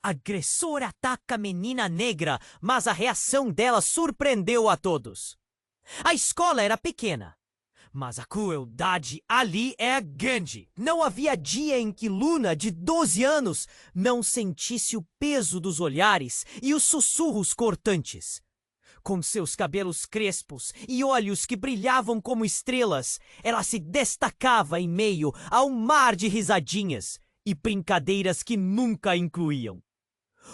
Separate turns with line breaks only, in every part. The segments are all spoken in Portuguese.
Agressor ataca menina negra, mas a reação dela surpreendeu a todos. A escola era pequena, mas a crueldade ali é grande. Não havia dia em que Luna, de 12 anos, não sentisse o peso dos olhares e os sussurros cortantes. Com seus cabelos crespos e olhos que brilhavam como estrelas, ela se destacava em meio a um mar de risadinhas e brincadeiras que nunca incluíam.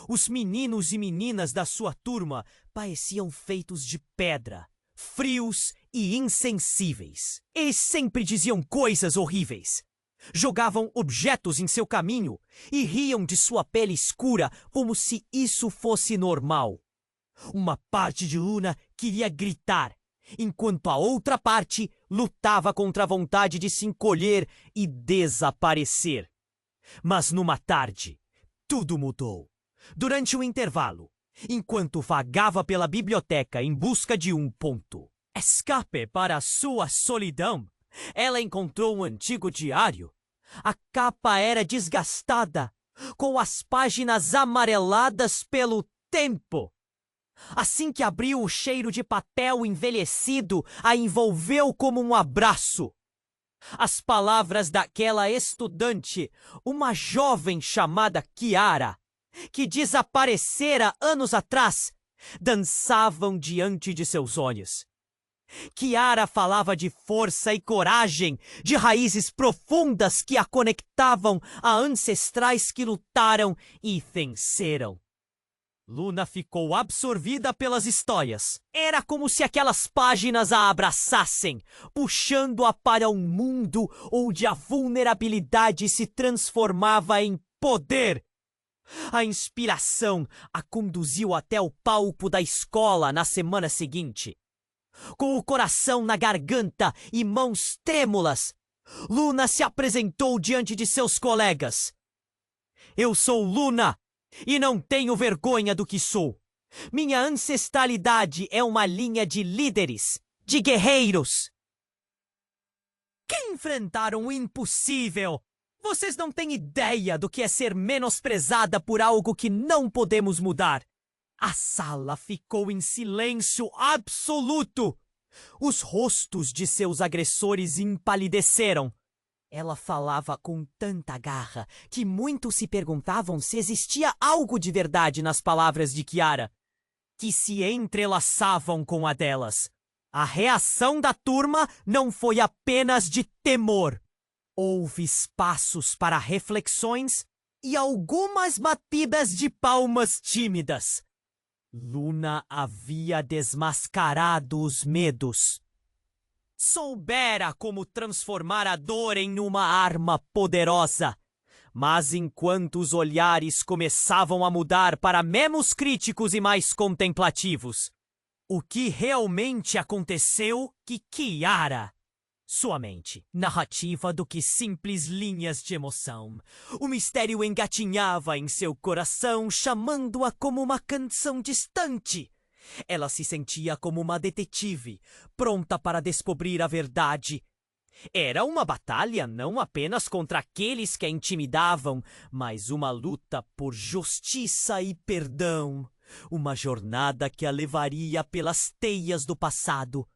Os meninos e meninas da sua turma pareciam feitos de pedra, frios e insensíveis. Eles sempre diziam coisas horríveis. Jogavam objetos em seu caminho e riam de sua pele escura como se isso fosse normal. Uma parte de Luna queria gritar, enquanto a outra parte lutava contra a vontade de se encolher e desaparecer. Mas numa tarde, tudo mudou. Durante o intervalo, enquanto vagava pela biblioteca em busca de um escape para a sua solidão, ela encontrou um antigo diário. A capa era desgastada, com as páginas amareladas pelo tempo. Assim que abriu, o cheiro de papel envelhecido a envolveu como um abraço. As palavras daquela estudante, uma jovem chamada Kiara, que desaparecera anos atrás, dançavam diante de seus olhos. Kiara falava de força e coragem, de raízes profundas que a conectavam a ancestrais que lutaram e venceram. Luna ficou absorvida pelas histórias. Era como se aquelas páginas a abraçassem, puxando-a para um mundo onde a vulnerabilidade se transformava em poder. A inspiração a conduziu até o palco da escola na semana seguinte. Com o coração na garganta e mãos trêmulas, Luna se apresentou diante de seus colegas. Eu sou Luna e não tenho vergonha do que sou. Minha ancestralidade é uma linha de líderes, de guerreiros que enfrentaram o impossível. Vocês não têm ideia do que é ser menosprezada por algo que não podemos mudar. A sala ficou em silêncio absoluto. Os rostos de seus agressores empalideceram. Ela falava com tanta garra que muitos se perguntavam se existia algo de verdade nas palavras de Kiara, que se entrelaçavam com a delas. A reação da turma não foi apenas de temor. Houve espaços para reflexões e algumas batidas de palmas tímidas. Luna havia desmascarado os medos. Soubera como transformar a dor em uma arma poderosa. Mas enquanto os olhares começavam a mudar para menos críticos e mais contemplativos, o que realmente aconteceu que Kiara, sua mente, narrativa do que simples linhas de emoção. O mistério engatinhava em seu coração, chamando-a como uma canção distante. Ela se sentia como uma detetive, pronta para descobrir a verdade. Era uma batalha não apenas contra aqueles que a intimidavam, mas uma luta por justiça e perdão. Uma jornada que a levaria pelas teias do passado.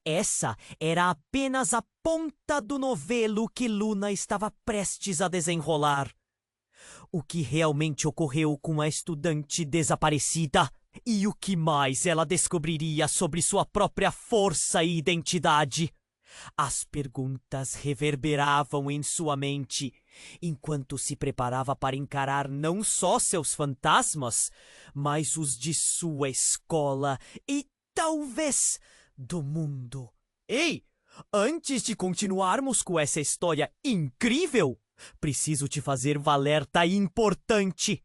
Essa era apenas a ponta do novelo que Luna estava prestes a desenrolar. O que realmente ocorreu com a estudante desaparecida? E o que mais ela descobriria sobre sua própria força e identidade? As perguntas reverberavam em sua mente, enquanto se preparava para encarar não só seus fantasmas, mas os de sua escola e, talvez, do mundo. Ei! Antes de continuarmos com essa história incrível, preciso te fazer um alerta importante.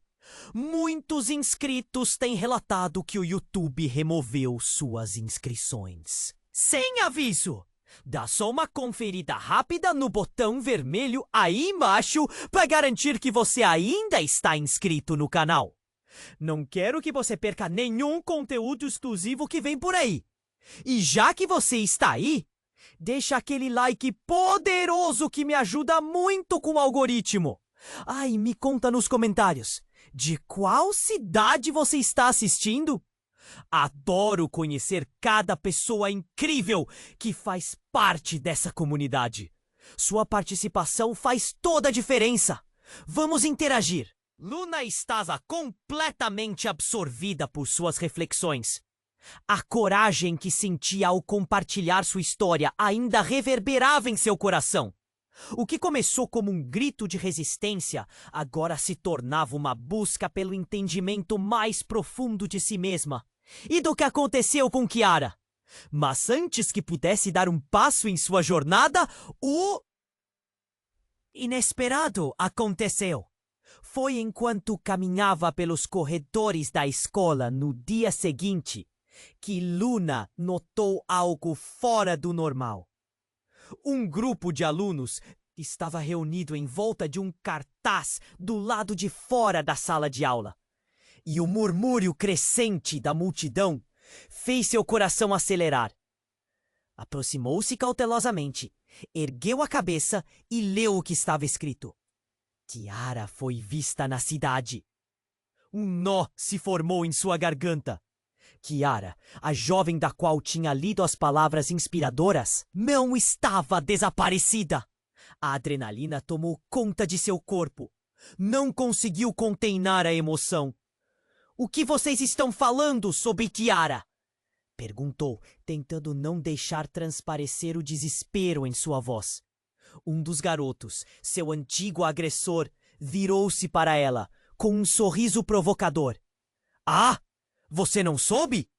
Muitos inscritos têm relatado que o YouTube removeu suas inscrições. Sem aviso! Dá só uma conferida rápida no botão vermelho aí embaixo para garantir que você ainda está inscrito no canal. Não quero que você perca nenhum conteúdo exclusivo que vem por aí. E já que você está aí, deixa aquele like poderoso que me ajuda muito com o algoritmo. Me conta nos comentários. De qual cidade você está assistindo? Adoro conhecer cada pessoa incrível que faz parte dessa comunidade. Sua participação faz toda a diferença. Vamos interagir. Luna estava completamente absorvida por suas reflexões. A coragem que sentia ao compartilhar sua história ainda reverberava em seu coração. O que começou como um grito de resistência agora se tornava uma busca pelo entendimento mais profundo de si mesma e do que aconteceu com Kiara. Mas antes que pudesse dar um passo em sua jornada, o inesperado aconteceu. Foi enquanto caminhava pelos corredores da escola no dia seguinte que Luna notou algo fora do normal. Um grupo de alunos estava reunido em volta de um cartaz do lado de fora da sala de aula. E o murmúrio crescente da multidão fez seu coração acelerar. Aproximou-se cautelosamente, ergueu a cabeça e leu o que estava escrito. Kiara foi vista na cidade. Um nó se formou em sua garganta. Kiara, a jovem da qual tinha lido as palavras inspiradoras, não estava desaparecida. A adrenalina tomou conta de seu corpo. Não conseguiu conter a emoção. O que vocês estão falando sobre Kiara? Perguntou, tentando não deixar transparecer o desespero em sua voz. Um dos garotos, seu antigo agressor, virou-se para ela, com um sorriso provocador. Ah! Você não soube?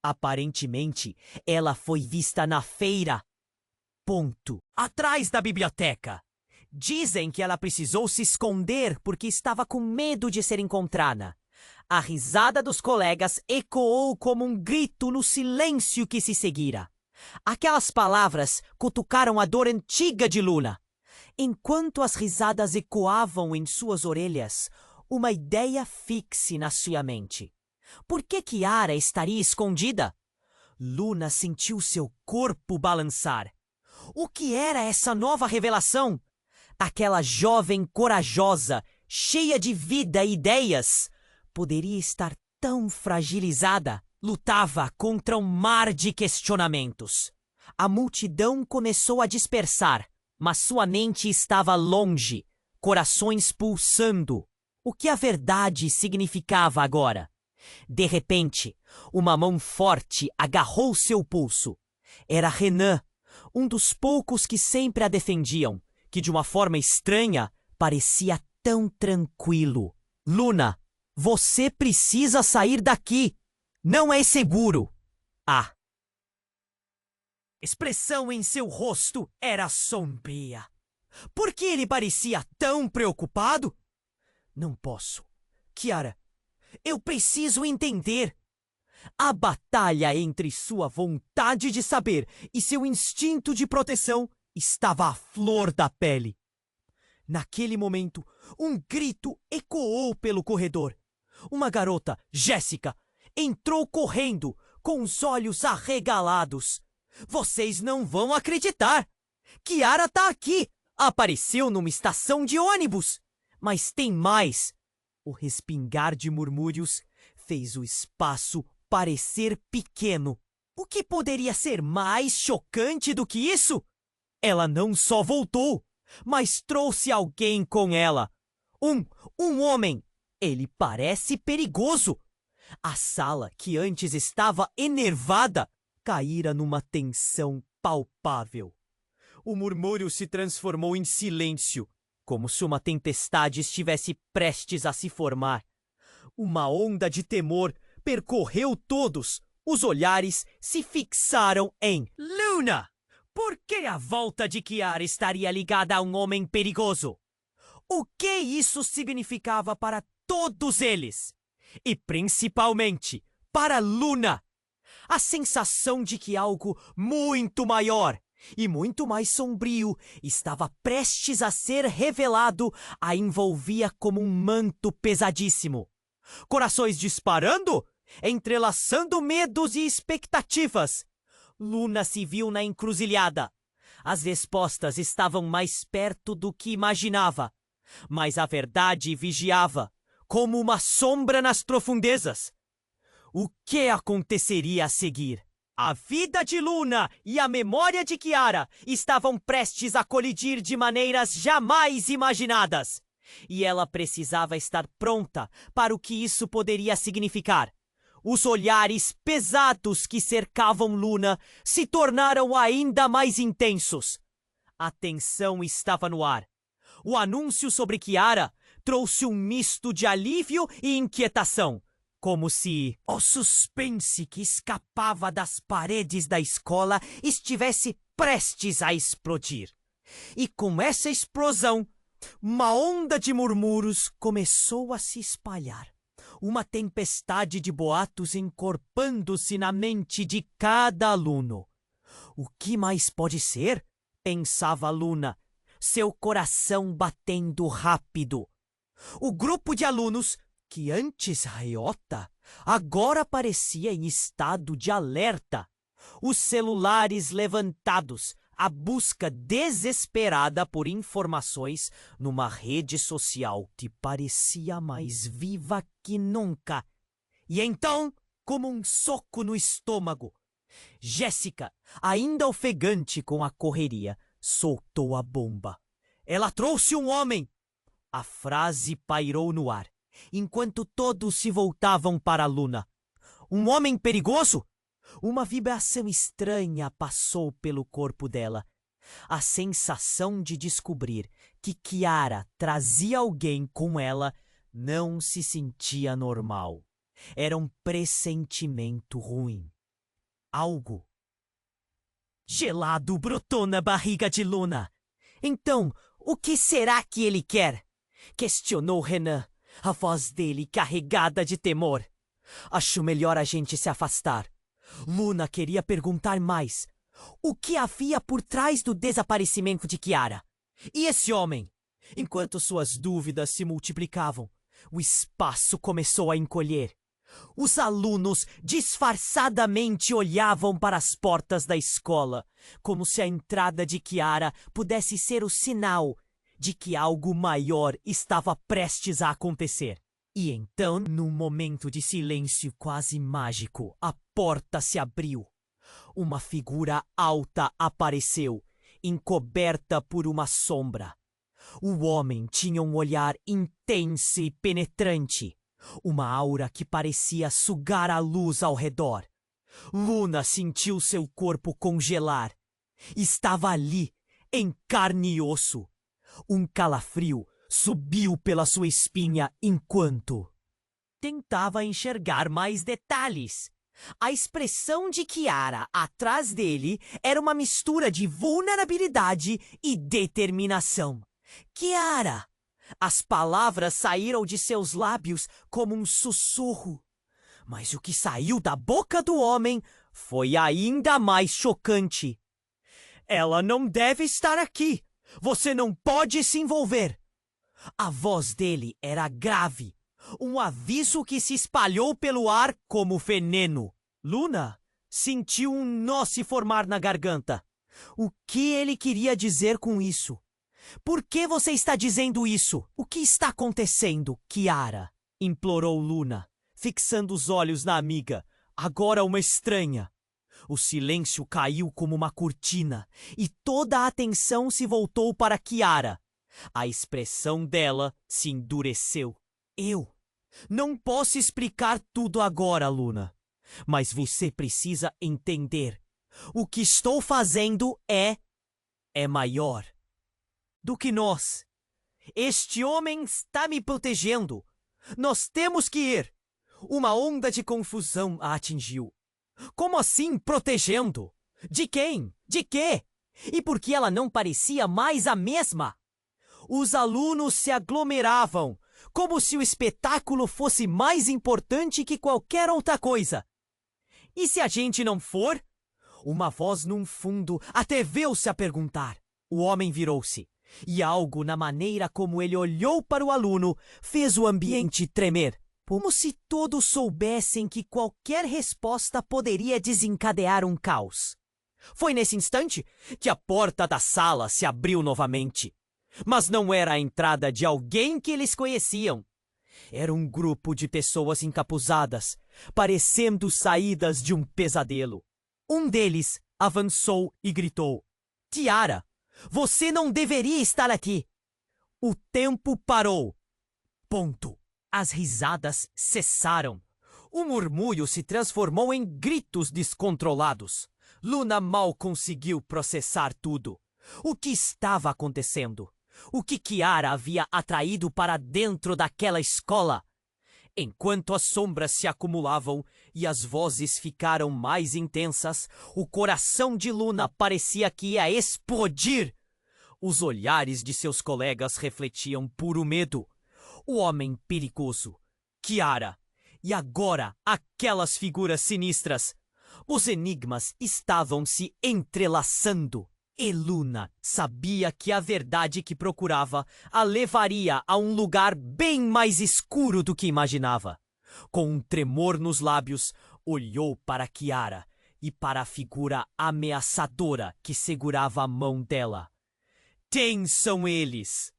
Aparentemente, ela foi vista na feira. Ponto. Atrás da biblioteca. Dizem que ela precisou se esconder porque estava com medo de ser encontrada. A risada dos colegas ecoou como um grito no silêncio que se seguira. Aquelas palavras cutucaram a dor antiga de Luna. Enquanto as risadas ecoavam em suas orelhas, uma ideia fixe na sua mente. Por que Kiara estaria escondida? Luna sentiu seu corpo balançar. O que era essa nova revelação? Aquela jovem corajosa, cheia de vida e ideias, poderia estar tão fragilizada. Lutava contra um mar de questionamentos. A multidão começou a dispersar, mas sua mente estava longe, corações pulsando. O que a verdade significava agora? De repente, uma mão forte agarrou seu pulso. Era Renan, um dos poucos que sempre a defendiam, que de uma forma estranha parecia tão tranquilo. Luna, você precisa sair daqui. Não é seguro. A expressão em seu rosto era sombria. Por que ele parecia tão preocupado? Não posso. Kiara, eu preciso entender. A batalha entre sua vontade de saber e seu instinto de proteção estava à flor da pele. Naquele momento, um grito ecoou pelo corredor. Uma garota, Jéssica, entrou correndo, com os olhos arregalados. Vocês não vão acreditar! Kiara tá aqui! Apareceu numa estação de ônibus! Mas tem mais! O respingar de murmúrios fez o espaço parecer pequeno. O que poderia ser mais chocante do que isso? Ela não só voltou, mas trouxe alguém com ela. Um homem. Ele parece perigoso. A sala, que antes estava enervada, caíra numa tensão palpável. O murmúrio se transformou em silêncio, como se uma tempestade estivesse prestes a se formar. Uma onda de temor percorreu todos. Os olhares se fixaram em Luna. Por que a volta de Kiara estaria ligada a um homem perigoso? O que isso significava para todos eles? E principalmente para Luna. A sensação de que algo muito maior e muito mais sombrio estava prestes a ser revelado a envolvia como um manto pesadíssimo. Corações disparando, entrelaçando medos e expectativas. Luna se viu na encruzilhada. As respostas estavam mais perto do que imaginava, mas a verdade vigiava, como uma sombra nas profundezas. O que aconteceria a seguir? A vida de Luna e a memória de Kiara estavam prestes a colidir de maneiras jamais imaginadas. E ela precisava estar pronta para o que isso poderia significar. Os olhares pesados que cercavam Luna se tornaram ainda mais intensos. A tensão estava no ar. O anúncio sobre Kiara trouxe um misto de alívio e inquietação, como se o suspense que escapava das paredes da escola estivesse prestes a explodir. E com essa explosão, uma onda de murmúrios começou a se espalhar. Uma tempestade de boatos encorpando-se na mente de cada aluno. O que mais pode ser? Pensava Luna, seu coração batendo rápido. O grupo de alunos, que antes reiota, agora parecia em estado de alerta. Os celulares levantados, a busca desesperada por informações numa rede social que parecia mais viva que nunca. E então, como um soco no estômago, Jéssica, ainda ofegante com a correria, soltou a bomba. Ela trouxe um homem! A frase pairou no ar, enquanto todos se voltavam para Luna. Um homem perigoso? Uma vibração estranha passou pelo corpo dela. A sensação de descobrir que Kiara trazia alguém com ela não se sentia normal. Era um pressentimento ruim. Algo gelado brotou na barriga de Luna. Então, o que será que ele quer? Questionou Renan, a voz dele carregada de temor. Acho melhor a gente se afastar. Luna queria perguntar mais. O que havia por trás do desaparecimento de Kiara? E esse homem? Enquanto suas dúvidas se multiplicavam, o espaço começou a encolher. Os alunos disfarçadamente olhavam para as portas da escola, como se a entrada de Kiara pudesse ser o sinal de que algo maior estava prestes a acontecer. E então, num momento de silêncio quase mágico, a porta se abriu. Uma figura alta apareceu, encoberta por uma sombra. O homem tinha um olhar intenso e penetrante, uma aura que parecia sugar a luz ao redor. Luna sentiu seu corpo congelar. Estava ali, em carne e osso. Um calafrio subiu pela sua espinha enquanto tentava enxergar mais detalhes. A expressão de Kiara atrás dele era uma mistura de vulnerabilidade e determinação. Kiara! As palavras saíram de seus lábios como um sussurro. Mas o que saiu da boca do homem foi ainda mais chocante. Ela não deve estar aqui. Você não pode se envolver. A voz dele era grave, um aviso que se espalhou pelo ar como veneno. Luna sentiu um nó se formar na garganta. O que ele queria dizer com isso? Por que você está dizendo isso? O que está acontecendo, Kiara? Implorou Luna, fixando os olhos na amiga, agora uma estranha. O silêncio caiu como uma cortina e toda a atenção se voltou para Kiara. A expressão dela se endureceu. Eu não posso explicar tudo agora, Luna. Mas você precisa entender. O que estou fazendo é maior do que nós. Este homem está me protegendo. Nós temos que ir. Uma onda de confusão a atingiu. Como assim protegendo? De quem? De quê? E por que ela não parecia mais a mesma? Os alunos se aglomeravam, como se o espetáculo fosse mais importante que qualquer outra coisa. E se a gente não for? Uma voz num fundo atreveu-se a perguntar. O homem virou-se, e algo na maneira como ele olhou para o aluno fez o ambiente tremer. Como se todos soubessem que qualquer resposta poderia desencadear um caos. Foi nesse instante que a porta da sala se abriu novamente. Mas não era a entrada de alguém que eles conheciam. Era um grupo de pessoas encapuzadas, parecendo saídas de um pesadelo. Um deles avançou e gritou: Tiara, você não deveria estar aqui. O tempo parou. Ponto. As risadas cessaram. O murmúrio se transformou em gritos descontrolados. Luna mal conseguiu processar tudo. O que estava acontecendo? O que Kiara havia atraído para dentro daquela escola? Enquanto as sombras se acumulavam e as vozes ficaram mais intensas, o coração de Luna parecia que ia explodir. Os olhares de seus colegas refletiam puro medo. O homem perigoso, Kiara, e agora aquelas figuras sinistras. Os enigmas estavam se entrelaçando. E Luna sabia que a verdade que procurava a levaria a um lugar bem mais escuro do que imaginava. Com um tremor nos lábios, olhou para Kiara e para a figura ameaçadora que segurava a mão dela. Quem são eles?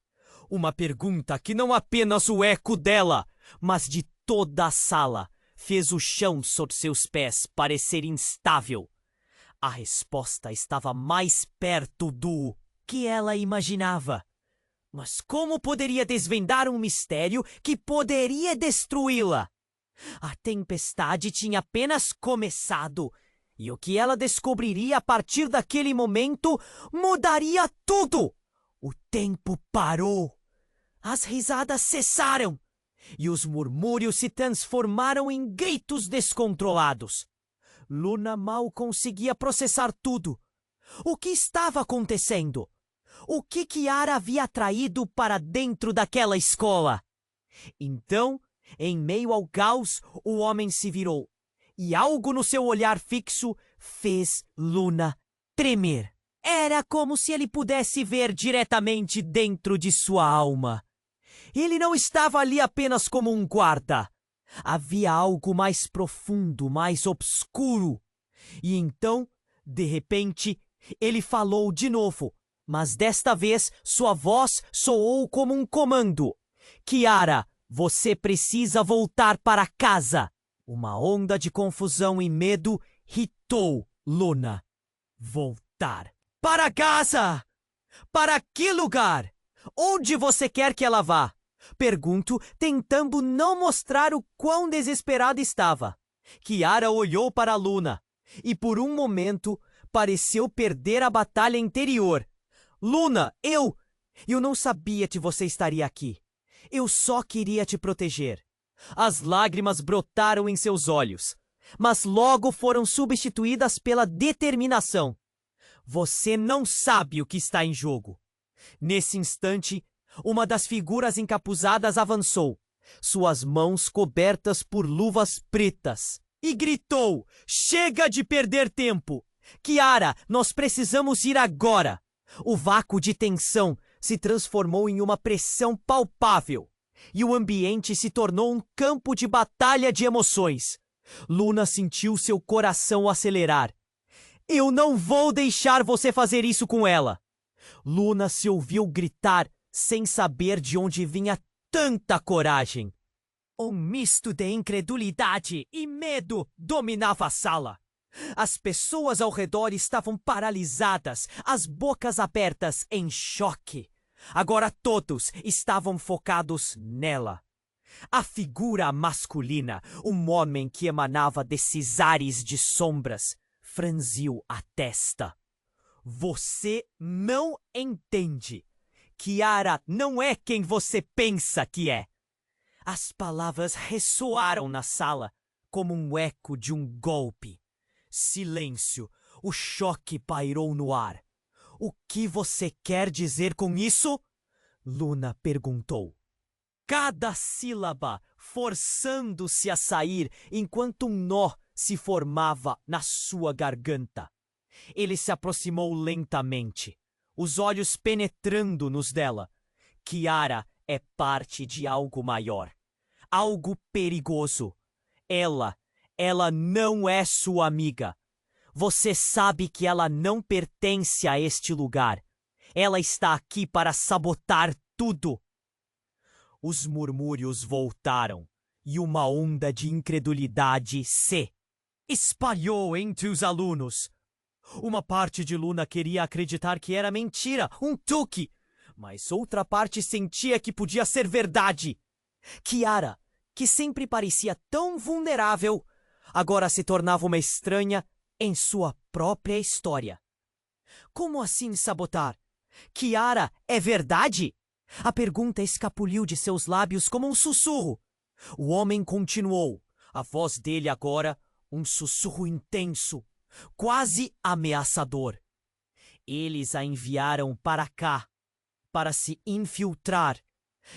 Uma pergunta que não apenas o eco dela, mas de toda a sala, fez o chão sob seus pés parecer instável. A resposta estava mais perto do que ela imaginava. Mas como poderia desvendar um mistério que poderia destruí-la? A tempestade tinha apenas começado, e o que ela descobriria a partir daquele momento mudaria tudo. O tempo parou. As risadas cessaram, e os murmúrios se transformaram em gritos descontrolados. Luna mal conseguia processar tudo. O que estava acontecendo? O que Kiara havia atraído para dentro daquela escola? Então, em meio ao caos, o homem se virou, e algo no seu olhar fixo fez Luna tremer. Era como se ele pudesse ver diretamente dentro de sua alma. Ele não estava ali apenas como um guarda. Havia algo mais profundo, mais obscuro. E então, de repente, ele falou de novo, mas desta vez sua voz soou como um comando. Kiara, você precisa voltar para casa. Uma onda de confusão e medo hitou Luna. Voltar. Para casa! Para que lugar? Onde você quer que ela vá? Pergunto, tentando não mostrar o quão desesperada estava. Kiara olhou para Luna e por um momento pareceu perder a batalha interior. Luna, eu não sabia que você estaria aqui. Eu só queria te proteger. As lágrimas brotaram em seus olhos, mas logo foram substituídas pela determinação. Você não sabe o que está em jogo. Nesse instante, uma das figuras encapuzadas avançou, suas mãos cobertas por luvas pretas, e gritou: Chega de perder tempo! Kiara, nós precisamos ir agora! O vácuo de tensão se transformou em uma pressão palpável, e o ambiente se tornou um campo de batalha de emoções. Luna sentiu seu coração acelerar. Eu não vou deixar você fazer isso com ela! Luna se ouviu gritar sem saber de onde vinha tanta coragem. Um misto de incredulidade e medo dominava a sala. As pessoas ao redor estavam paralisadas, as bocas abertas em choque. Agora todos estavam focados nela. A figura masculina, um homem que emanava desses ares de sombras, franziu a testa. Você não entende. Kiara não é quem você pensa que é. As palavras ressoaram na sala como um eco de um golpe. Silêncio. O choque pairou no ar. O que você quer dizer com isso? Luna perguntou. Cada sílaba forçando-se a sair enquanto um nó se formava na sua garganta. Ele se aproximou lentamente, os olhos penetrando nos dela. Kiara é parte de algo maior, algo perigoso. Ela não é sua amiga. Você sabe que ela não pertence a este lugar. Ela está aqui para sabotar tudo. Os murmúrios voltaram e uma onda de incredulidade se espalhou entre os alunos. Uma parte de Luna queria acreditar que era mentira, um truque, mas outra parte sentia que podia ser verdade. Kiara, que sempre parecia tão vulnerável, agora se tornava uma estranha em sua própria história. Como assim sabotar? Kiara é verdade? A pergunta escapuliu de seus lábios como um sussurro. O homem continuou, a voz dele agora um sussurro intenso, quase ameaçador. Eles a enviaram para cá, para se infiltrar.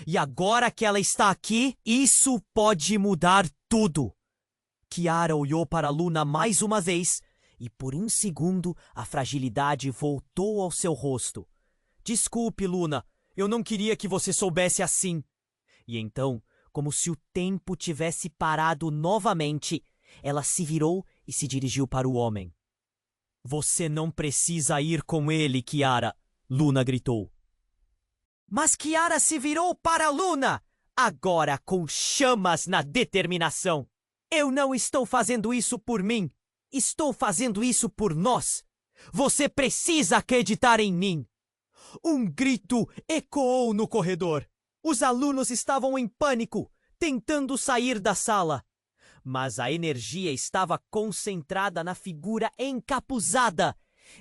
E agora que ela está aqui, isso pode mudar tudo. Kiara olhou para Luna mais uma vez e por um segundo a fragilidade voltou ao seu rosto. Desculpe, Luna, eu não queria que você soubesse assim. E então, como se o tempo tivesse parado novamente, ela se virou e se dirigiu para o homem. Você não precisa ir com ele, Kiara, Luna gritou. Mas Kiara se virou para Luna, agora com chamas na determinação. Eu não estou fazendo isso por mim. Estou fazendo isso por nós. Você precisa acreditar em mim. Um grito ecoou no corredor. Os alunos estavam em pânico, tentando sair da sala. Mas a energia estava concentrada na figura encapuzada,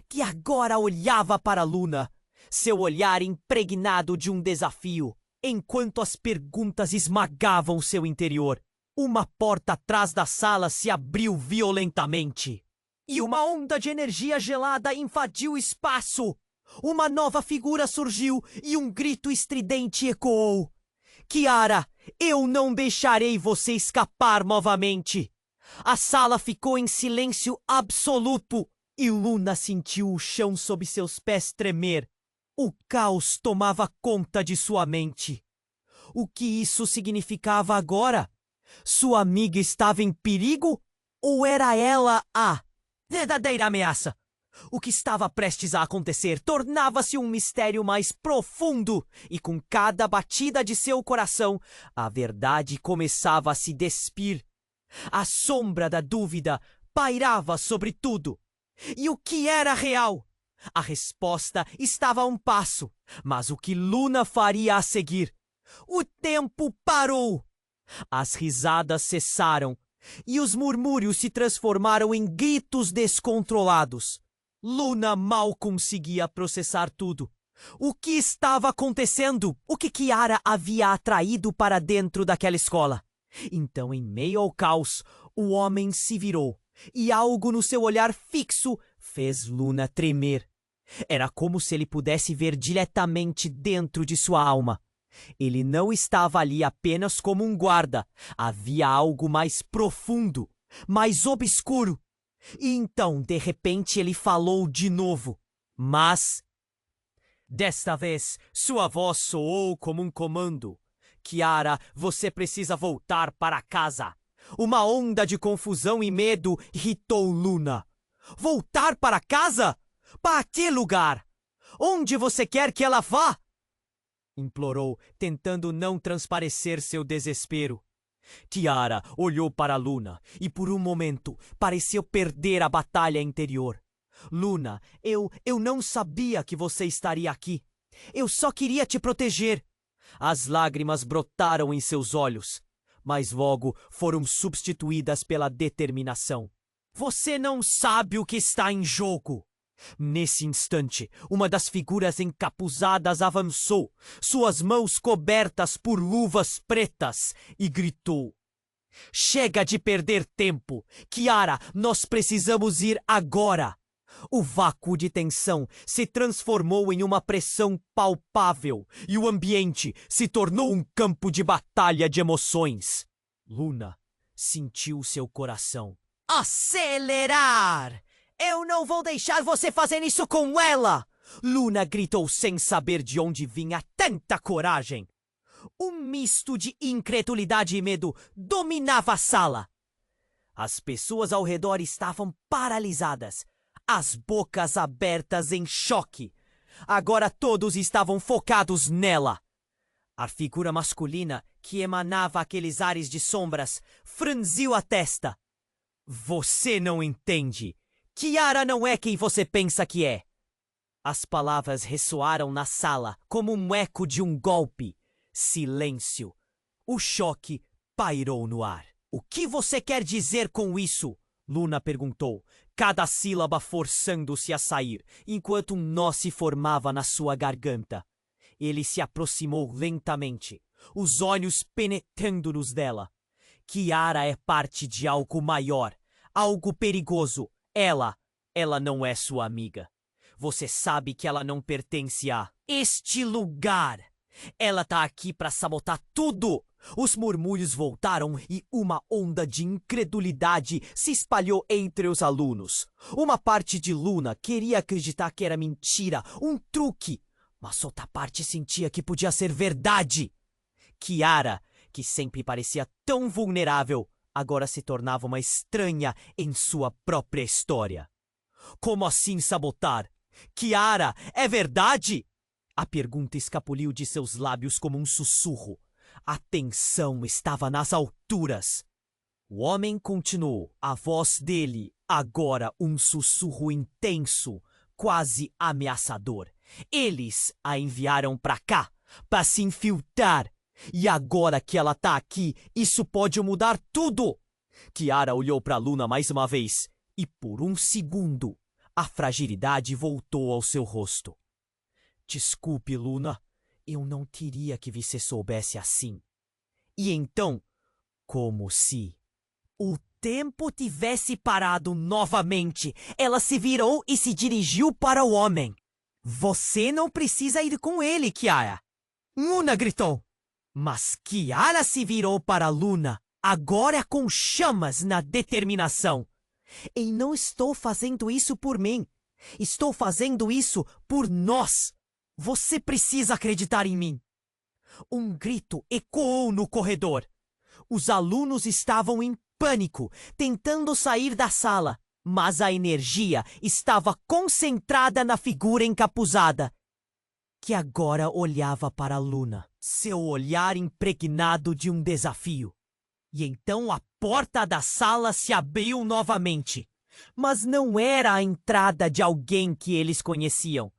que agora olhava para Luna. Seu olhar impregnado de um desafio, enquanto as perguntas esmagavam seu interior. Uma porta atrás da sala se abriu violentamente. E uma onda de energia gelada invadiu o espaço. Uma nova figura surgiu e um grito estridente ecoou. Kiara, eu não deixarei você escapar novamente. A sala ficou em silêncio absoluto e Luna sentiu o chão sob seus pés tremer. O caos tomava conta de sua mente. O que isso significava agora? Sua amiga estava em perigo? Ou era ela a verdadeira ameaça? O que estava prestes a acontecer tornava-se um mistério mais profundo, e com cada batida de seu coração, a verdade começava a se despir. A sombra da dúvida pairava sobre tudo. E o que era real? A resposta estava a um passo, mas o que Luna faria a seguir? O tempo parou. As risadas cessaram e os murmúrios se transformaram em gritos descontrolados. Luna mal conseguia processar tudo. O que estava acontecendo? O que Kiara havia atraído para dentro daquela escola? Então, em meio ao caos, o homem se virou e algo no seu olhar fixo fez Luna tremer. Era como se ele pudesse ver diretamente dentro de sua alma. Ele não estava ali apenas como um guarda. Havia algo mais profundo, mais obscuro. E então, de repente, ele falou de novo. Mas, desta vez, sua voz soou como um comando. Kiara, você precisa voltar para casa. Uma onda de confusão e medo irritou Luna. Voltar para casa? Para que lugar? Onde você quer que ela vá? Implorou, tentando não transparecer seu desespero. Kiara olhou para Luna e por um momento pareceu perder a batalha interior. Luna, eu não sabia que você estaria aqui. Eu só queria te proteger. As lágrimas brotaram em seus olhos, mas logo foram substituídas pela determinação. Você não sabe o que está em jogo. Nesse instante, uma das figuras encapuzadas avançou, suas mãos cobertas por luvas pretas, e gritou: Chega de perder tempo! Kiara, nós precisamos ir agora! O vácuo de tensão se transformou em uma pressão palpável e o ambiente se tornou um campo de batalha de emoções. Luna sentiu seu coração acelerar! Eu não vou deixar você fazer isso com ela! Luna gritou sem saber de onde vinha tanta coragem. Um misto de incredulidade e medo dominava a sala. As pessoas ao redor estavam paralisadas, as bocas abertas em choque. Agora todos estavam focados nela. A figura masculina, que emanava aqueles ares de sombras, franziu a testa. Você não entende. Kiara não é quem você pensa que é. As palavras ressoaram na sala como um eco de um golpe. Silêncio. O choque pairou no ar. O que você quer dizer com isso? Luna perguntou, cada sílaba forçando-se a sair, enquanto um nó se formava na sua garganta. Ele se aproximou lentamente, os olhos penetrando nos dela. Kiara é parte de algo maior, algo perigoso. Ela não é sua amiga. Você sabe que ela não pertence a este lugar. Ela tá aqui para sabotar tudo. Os murmúrios voltaram e uma onda de incredulidade se espalhou entre os alunos. Uma parte de Luna queria acreditar que era mentira, um truque, mas outra parte sentia que podia ser verdade. Kiara, que sempre parecia tão vulnerável, agora se tornava uma estranha em sua própria história. Como assim sabotar? Kiara, é verdade? A pergunta escapuliu de seus lábios como um sussurro. A tensão estava nas alturas. O homem continuou, a voz dele, agora um sussurro intenso, quase ameaçador. Eles a enviaram pra cá, pra se infiltrar. E agora que ela tá aqui, isso pode mudar tudo. Kiara olhou pra Luna mais uma vez, e por um segundo, a fragilidade voltou ao seu rosto. Desculpe, Luna. Eu não queria que você soubesse assim. E então, como se o tempo tivesse parado novamente, ela se virou e se dirigiu para o homem. Você não precisa ir com ele, Kiara. Luna gritou. Mas Kiara se virou para Luna, agora com chamas na determinação. E não estou fazendo isso por mim. Estou fazendo isso por nós. Você precisa acreditar em mim. Um grito ecoou no corredor. Os alunos estavam em pânico, tentando sair da sala, mas a energia estava concentrada na figura encapuzada, que agora olhava para Luna, seu olhar impregnado de um desafio. E então a porta da sala se abriu novamente. Mas não era a entrada de alguém que eles conheciam.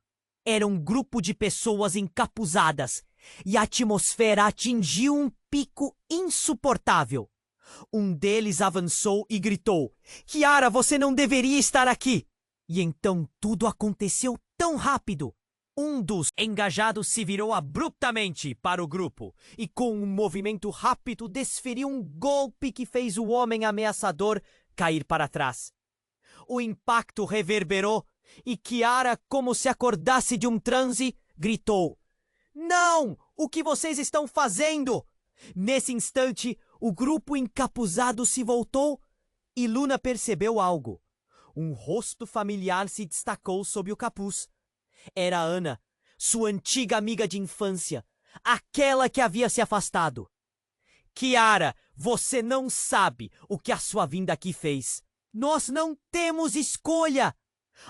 Era um grupo de pessoas encapuzadas, e a atmosfera atingiu um pico insuportável. Um deles avançou e gritou: Kiara, você não deveria estar aqui! E então tudo aconteceu tão rápido. Um dos engajados se virou abruptamente para o grupo e, com um movimento rápido, desferiu um golpe que fez o homem ameaçador cair para trás. O impacto reverberou e Kiara, como se acordasse de um transe, gritou: Não! O que vocês estão fazendo? Nesse instante, o grupo encapuzado se voltou e Luna percebeu algo. Um rosto familiar se destacou sob o capuz. Era Ana, sua antiga amiga de infância, aquela que havia se afastado. Kiara, você não sabe o que a sua vinda aqui fez. Nós não temos escolha!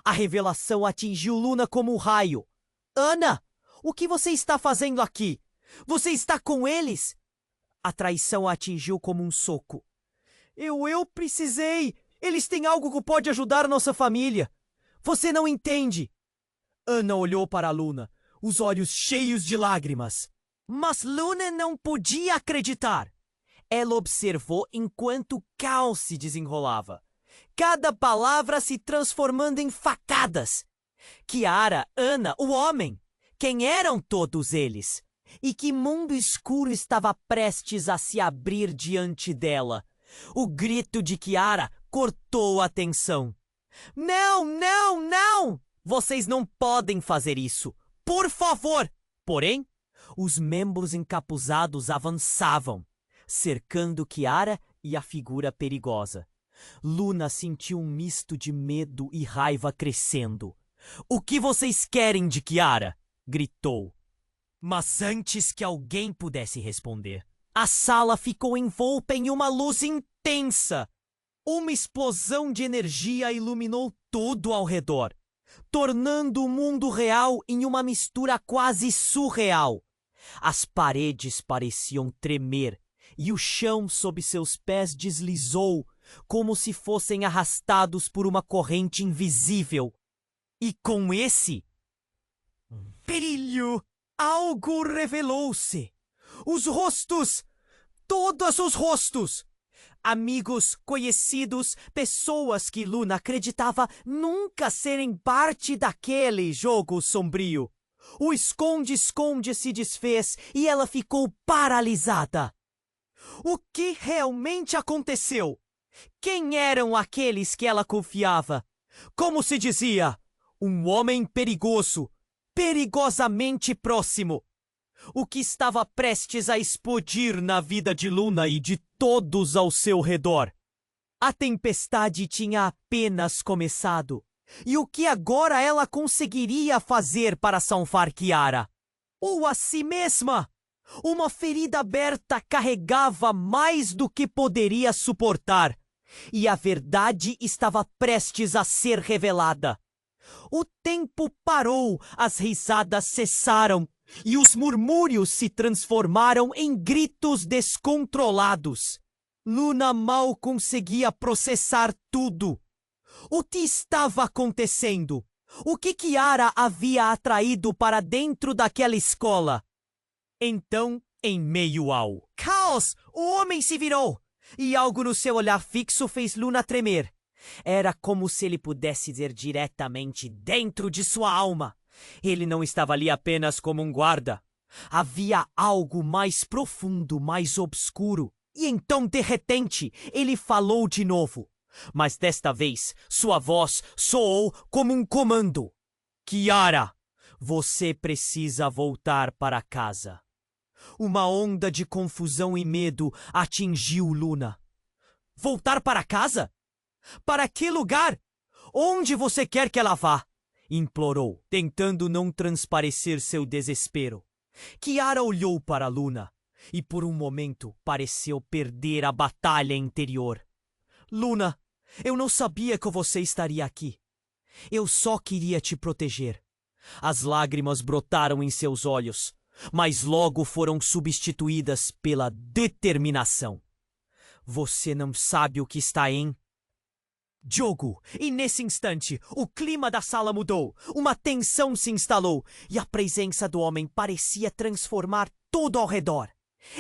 A revelação atingiu Luna como um raio. Ana, o que você está fazendo aqui? Você está com eles? A traição a atingiu como um soco. Eu precisei! Eles têm algo que pode ajudar nossa família. Você não entende. Ana olhou para Luna, os olhos cheios de lágrimas. Mas Luna não podia acreditar. Ela observou enquanto o caos se desenrolava. Cada palavra se transformando em facadas. Kiara, Ana, o homem. Quem eram todos eles? E que mundo escuro estava prestes a se abrir diante dela? O grito de Kiara cortou a tensão. Não, não, não! Vocês não podem fazer isso. Por favor! Porém, os membros encapuzados avançavam, cercando Kiara e a figura perigosa. Luna sentiu um misto de medo e raiva crescendo. O que vocês querem de Kiara? Gritou. Mas antes que alguém pudesse responder, a sala ficou envolta em uma luz intensa. Uma explosão de energia iluminou tudo ao redor, tornando o mundo real em uma mistura quase surreal. As paredes pareciam tremer e o chão sob seus pés deslizou, como se fossem arrastados por uma corrente invisível. E com esse brilho, algo revelou-se. Os rostos! Todos os rostos! Amigos, conhecidos, pessoas que Luna acreditava nunca serem parte daquele jogo sombrio. O esconde-esconde se desfez e ela ficou paralisada. O que realmente aconteceu? Quem eram aqueles que ela confiava? Como se dizia, um homem perigoso, perigosamente próximo. O que estava prestes a explodir na vida de Luna e de todos ao seu redor. A tempestade tinha apenas começado. E o que agora ela conseguiria fazer para salvar Kiara? Ou a si mesma? Uma ferida aberta carregava mais do que poderia suportar. E a verdade estava prestes a ser revelada. O tempo parou, as risadas cessaram. E os murmúrios se transformaram em gritos descontrolados. Luna mal conseguia processar tudo. O que estava acontecendo? O que Kiara havia atraído para dentro daquela escola? Então, em meio ao caos, o homem se virou. E algo no seu olhar fixo fez Luna tremer. Era como se ele pudesse ver diretamente dentro de sua alma. Ele não estava ali apenas como um guarda. Havia algo mais profundo, mais obscuro. E então, de repente, ele falou de novo. Mas desta vez, sua voz soou como um comando. Kiara, você precisa voltar para casa. Uma onda de confusão e medo atingiu Luna. Voltar para casa? Para que lugar? Onde você quer que ela vá? Implorou, tentando não transparecer seu desespero. Kiara olhou para Luna e por um momento pareceu perder a batalha interior. Luna, eu não sabia que você estaria aqui. Eu só queria te proteger. As lágrimas brotaram em seus olhos, mas logo foram substituídas pela determinação. Você não sabe o que está em jogo, e nesse instante, o clima da sala mudou, uma tensão se instalou, e a presença do homem parecia transformar tudo ao redor.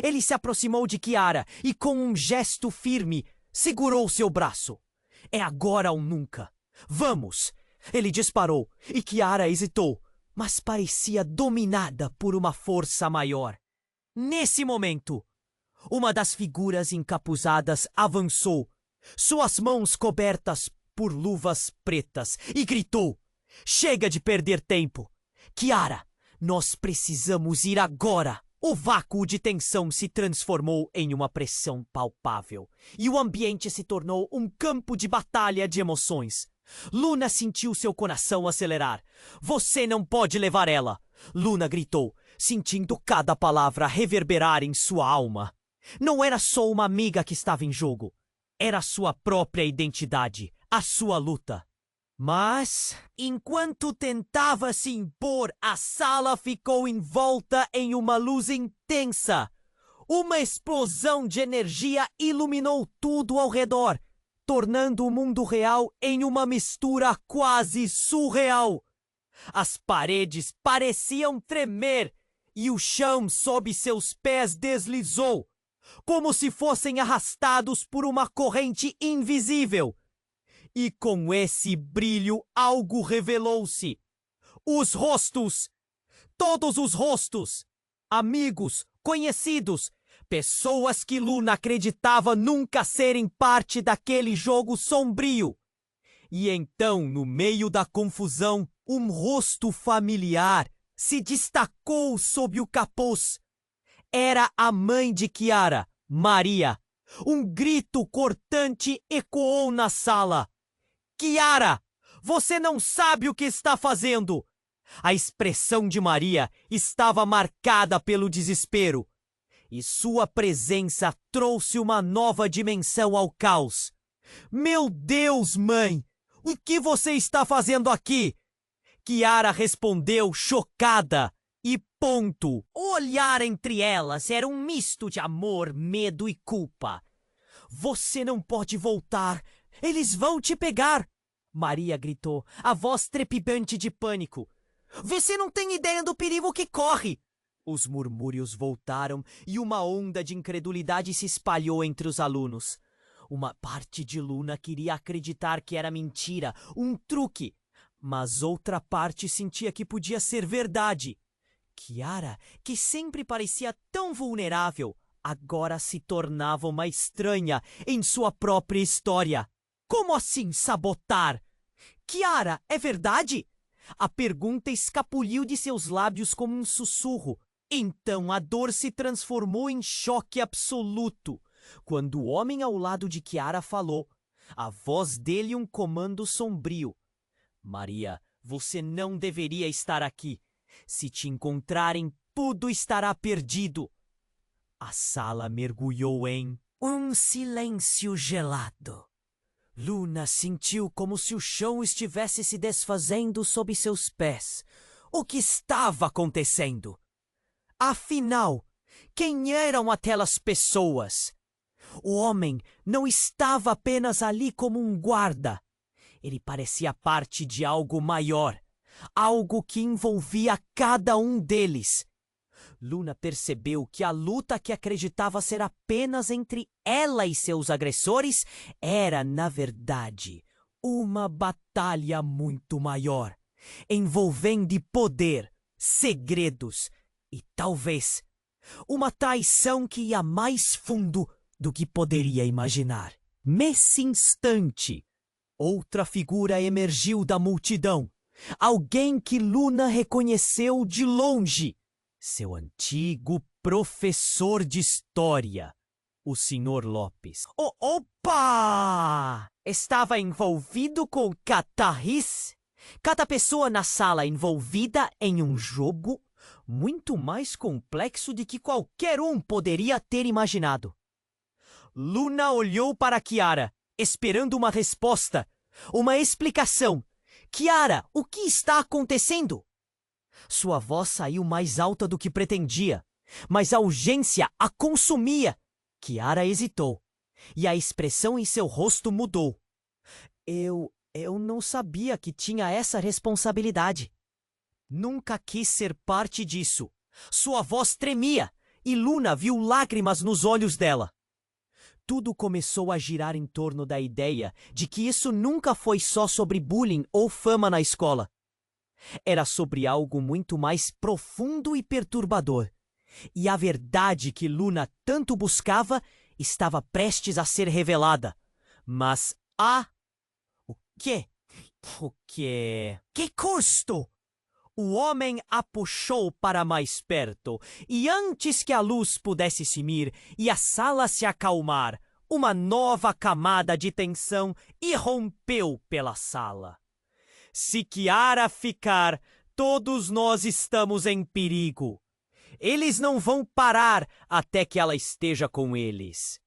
Ele se aproximou de Kiara e, com um gesto firme, segurou seu braço. É agora ou nunca. Vamos! Ele disparou, e Kiara hesitou, mas parecia dominada por uma força maior. Nesse momento, uma das figuras encapuzadas avançou, suas mãos cobertas por luvas pretas, e gritou: chega de perder tempo! Kiara, nós precisamos ir agora! O vácuo de tensão se transformou em uma pressão palpável, e o ambiente se tornou um campo de batalha de emoções. Luna sentiu seu coração acelerar. Você não pode levar ela! Luna gritou, sentindo cada palavra reverberar em sua alma. Não era só uma amiga que estava em jogo. Era sua própria identidade, a sua luta. Mas, enquanto tentava se impor, a sala ficou envolta em uma luz intensa. Uma explosão de energia iluminou tudo ao redor, tornando o mundo real em uma mistura quase surreal. As paredes pareciam tremer e o chão sob seus pés deslizou, como se fossem arrastados por uma corrente invisível. E com esse brilho algo revelou-se. Os rostos! Todos os rostos! Amigos, conhecidos, pessoas que Luna acreditava nunca serem parte daquele jogo sombrio. E então, no meio da confusão, um rosto familiar se destacou sob o capuz. Era a mãe de Kiara, Maria. Um grito cortante ecoou na sala. Kiara, você não sabe o que está fazendo! A expressão de Maria estava marcada pelo desespero. E sua presença trouxe uma nova dimensão ao caos. Meu Deus, mãe! O que você está fazendo aqui? Kiara respondeu chocada. E ponto. O olhar entre elas era um misto de amor, medo e culpa. Você não pode voltar. Eles vão te pegar! Maria gritou, a voz trepidante de pânico. Você não tem ideia do perigo que corre! Os murmúrios voltaram e uma onda de incredulidade se espalhou entre os alunos. Uma parte de Luna queria acreditar que era mentira, um truque, mas outra parte sentia que podia ser verdade. Kiara, que sempre parecia tão vulnerável, agora se tornava uma estranha em sua própria história. Como assim sabotar? Kiara, é verdade? A pergunta escapuliu de seus lábios como um sussurro. Então a dor se transformou em choque absoluto. Quando o homem ao lado de Kiara falou, a voz dele um comando sombrio. Maria, você não deveria estar aqui. Se te encontrarem, tudo estará perdido. A sala mergulhou em um silêncio gelado. Luna sentiu como se o chão estivesse se desfazendo sob seus pés. O que estava acontecendo? Afinal, quem eram aquelas pessoas? O homem não estava apenas ali como um guarda. Ele parecia parte de algo maior, algo que envolvia cada um deles. Luna percebeu que a luta que acreditava ser apenas entre ela e seus agressores era, na verdade, uma batalha muito maior, envolvendo poder, segredos e, talvez, uma traição que ia mais fundo do que poderia imaginar. Nesse instante, outra figura emergiu da multidão, alguém que Luna reconheceu de longe. Seu antigo professor de história, o Sr. Lopes. Opa! Estava envolvido com catarris? Cada pessoa na sala envolvida em um jogo muito mais complexo do que qualquer um poderia ter imaginado. Luna olhou para Kiara, esperando uma resposta, uma explicação. Kiara, o que está acontecendo? Sua voz saiu mais alta do que pretendia, mas a urgência a consumia. Kiara hesitou, e a expressão em seu rosto mudou. Eu não sabia que tinha essa responsabilidade. Nunca quis ser parte disso. Sua voz tremia, e Luna viu lágrimas nos olhos dela. Tudo começou a girar em torno da ideia de que isso nunca foi só sobre bullying ou fama na escola. Era sobre algo muito mais profundo e perturbador. E a verdade que Luna tanto buscava estava prestes a ser revelada. Mas o quê? O quê? Que custo? O homem a puxou para mais perto, e antes que a luz pudesse sumir e a sala se acalmar, uma nova camada de tensão irrompeu pela sala. Se Kiara ficar, todos nós estamos em perigo. Eles não vão parar até que ela esteja com eles.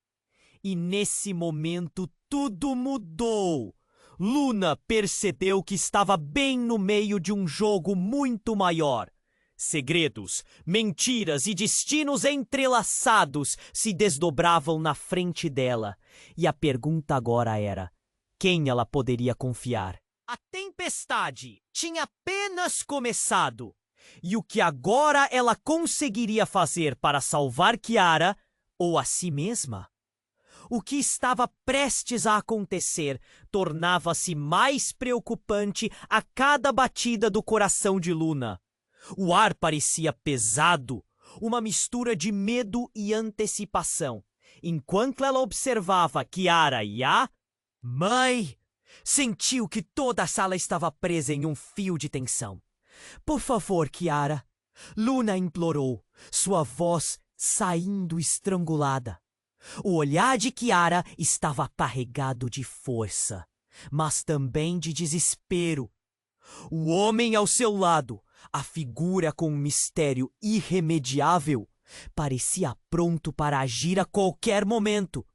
E nesse momento tudo mudou. Luna percebeu que estava bem no meio de um jogo muito maior. Segredos, mentiras e destinos entrelaçados se desdobravam na frente dela. E a pergunta agora era: quem ela poderia confiar? A tempestade tinha apenas começado. E o que agora ela conseguiria fazer para salvar Kiara ou a si mesma? O que estava prestes a acontecer tornava-se mais preocupante a cada batida do coração de Luna. O ar parecia pesado, uma mistura de medo e antecipação. Enquanto ela observava Kiara e a mãe, sentiu que toda a sala estava presa em um fio de tensão. Por favor, Kiara, Luna implorou, sua voz saindo estrangulada. O olhar de Kiara estava carregado de força, mas também de desespero. O homem ao seu lado, a figura com um mistério irremediável, parecia pronto para agir a qualquer momento,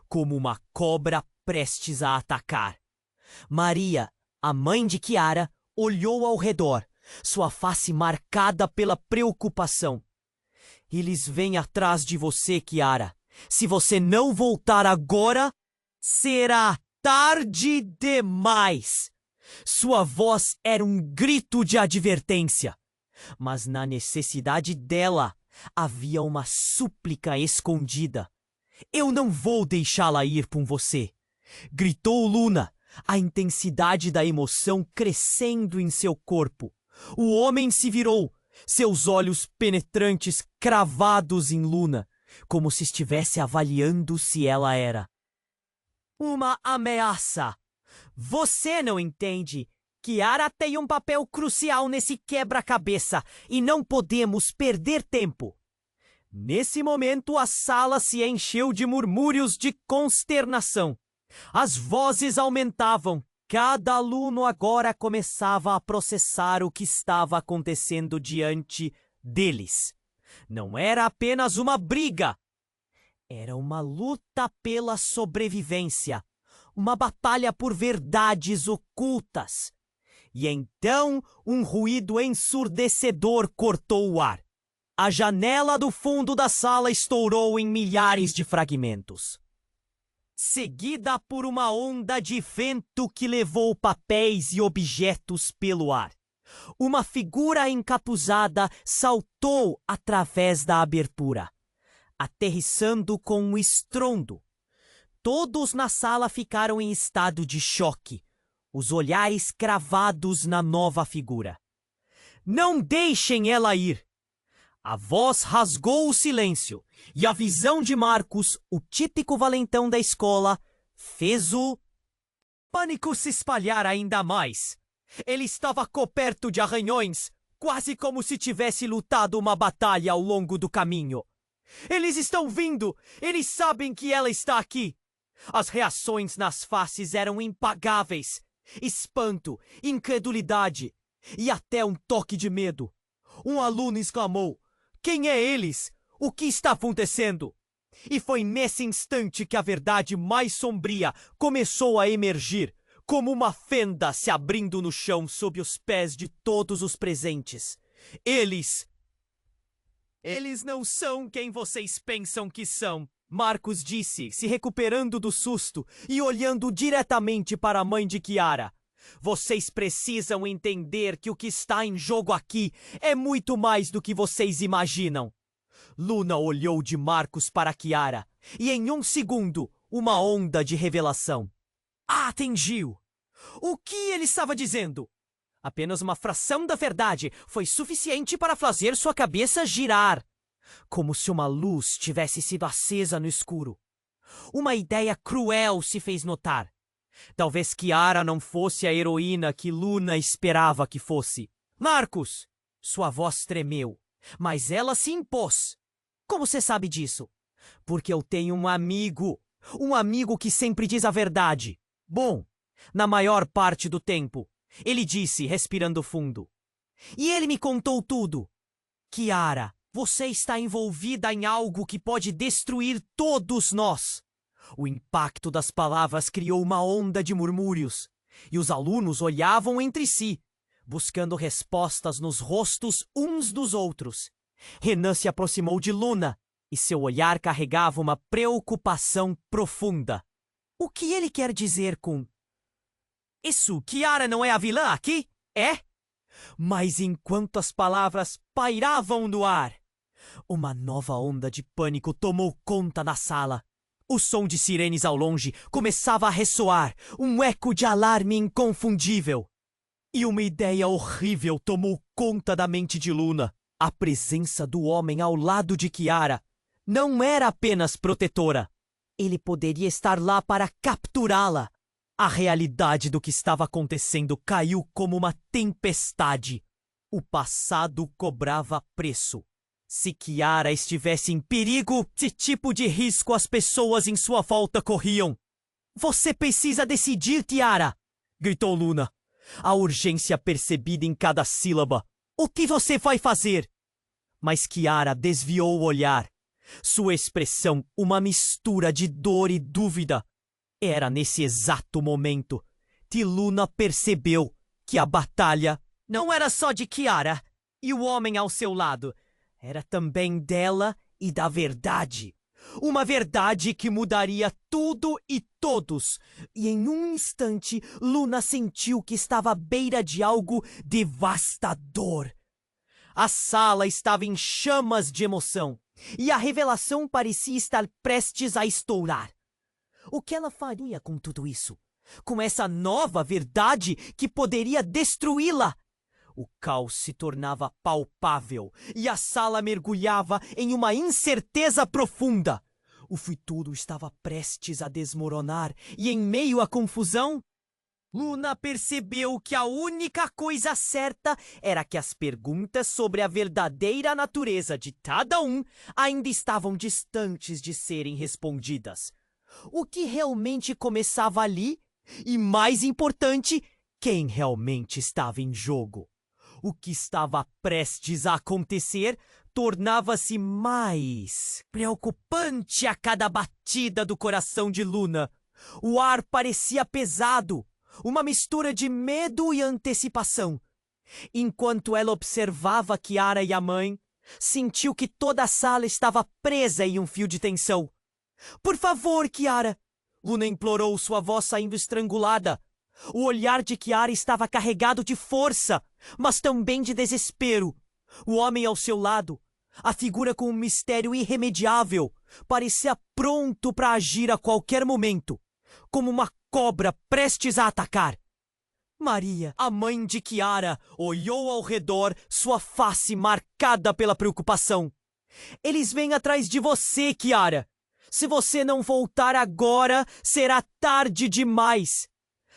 como uma cobra prestes a atacar. Maria, a mãe de Kiara, olhou ao redor, sua face marcada pela preocupação. Eles vêm atrás de você, Kiara. Se você não voltar agora, será tarde demais. Sua voz era um grito de advertência, mas na necessidade dela havia uma súplica escondida. Eu não vou deixá-la ir com você, gritou Luna, a intensidade da emoção crescendo em seu corpo. O homem se virou, seus olhos penetrantes cravados em Luna, como se estivesse avaliando se ela era uma ameaça. Você não entende. Kiara tem um papel crucial nesse quebra-cabeça e não podemos perder tempo. Nesse momento, a sala se encheu de murmúrios de consternação. As vozes aumentavam. Cada aluno agora começava a processar o que estava acontecendo diante deles. Não era apenas uma briga. Era uma luta pela sobrevivência. Uma batalha por verdades ocultas. E então, um ruído ensurdecedor cortou o ar. A janela do fundo da sala estourou em milhares de fragmentos, seguida por uma onda de vento que levou papéis e objetos pelo ar. Uma figura encapuzada saltou através da abertura, aterrissando com um estrondo. Todos na sala ficaram em estado de choque, os olhares cravados na nova figura. Não deixem ela ir! A voz rasgou o silêncio, e a visão de Marcos, o típico valentão da escola, fez o pânico se espalhar ainda mais. Ele estava coberto de arranhões, quase como se tivesse lutado uma batalha ao longo do caminho. Eles estão vindo! Eles sabem que ela está aqui! As reações nas faces eram impagáveis. Espanto, incredulidade e até um toque de medo. Um aluno exclamou: "Quem é eles? O que está acontecendo?" E foi nesse instante que a verdade mais sombria começou a emergir, como uma fenda se abrindo no chão sob os pés de todos os presentes. Eles não são quem vocês pensam que são, Marcos disse, se recuperando do susto e olhando diretamente para a mãe de Kiara. Vocês precisam entender que o que está em jogo aqui é muito mais do que vocês imaginam. Luna olhou de Marcos para Kiara e em um segundo, uma onda de revelação a atingiu. O que ele estava dizendo? Apenas uma fração da verdade foi suficiente para fazer sua cabeça girar, como se uma luz tivesse sido acesa no escuro. Uma ideia cruel se fez notar. Talvez Kiara não fosse a heroína que Luna esperava que fosse. Marcos! Sua voz tremeu, mas ela se impôs. Como você sabe disso? Porque eu tenho um amigo que sempre diz a verdade. Bom, na maior parte do tempo, ele disse, respirando fundo. E ele me contou tudo. Kiara, você está envolvida em algo que pode destruir todos nós. O impacto das palavras criou uma onda de murmúrios, e os alunos olhavam entre si, buscando respostas nos rostos uns dos outros. Renan se aproximou de Luna, e seu olhar carregava uma preocupação profunda. O que ele quer dizer com... Isso, Kiara não é a vilã aqui? É? Mas enquanto as palavras pairavam no ar, uma nova onda de pânico tomou conta da sala. O som de sirenes ao longe começava a ressoar, um eco de alarme inconfundível. E uma ideia horrível tomou conta da mente de Luna. A presença do homem ao lado de Kiara não era apenas protetora. Ele poderia estar lá para capturá-la. A realidade do que estava acontecendo caiu como uma tempestade. O passado cobrava preço. Se Kiara estivesse em perigo, que tipo de risco as pessoas em sua volta corriam? Você precisa decidir, Kiara! Gritou Luna, a urgência percebida em cada sílaba. O que você vai fazer? Mas Kiara desviou o olhar. Sua expressão, uma mistura de dor e dúvida. Era nesse exato momento que Luna percebeu que a batalha Não era só de Kiara e o homem ao seu lado. Era também dela e da verdade. Uma verdade que mudaria tudo e todos. E em um instante, Luna sentiu que estava à beira de algo devastador. A sala estava em chamas de emoção. E a revelação parecia estar prestes a estourar. O que ela faria com tudo isso? Com essa nova verdade que poderia destruí-la? O caos se tornava palpável e a sala mergulhava em uma incerteza profunda. O futuro estava prestes a desmoronar e, em meio à confusão, Luna percebeu que a única coisa certa era que as perguntas sobre a verdadeira natureza de cada um ainda estavam distantes de serem respondidas. O que realmente começava ali? E, mais importante, quem realmente estava em jogo? O que estava prestes a acontecer tornava-se mais preocupante a cada batida do coração de Luna. O ar parecia pesado. Uma mistura de medo e antecipação. Enquanto ela observava Kiara e a mãe, sentiu que toda a sala estava presa em um fio de tensão. Por favor, Kiara! Luna implorou, sua voz saindo estrangulada. O olhar de Kiara estava carregado de força, mas também de desespero. O homem ao seu lado, a figura com um mistério irremediável, parecia pronto para agir a qualquer momento, como uma cobra prestes a atacar. Maria, a mãe de Kiara, olhou ao redor, sua face marcada pela preocupação. Eles vêm atrás de você, Kiara. Se você não voltar agora, será tarde demais.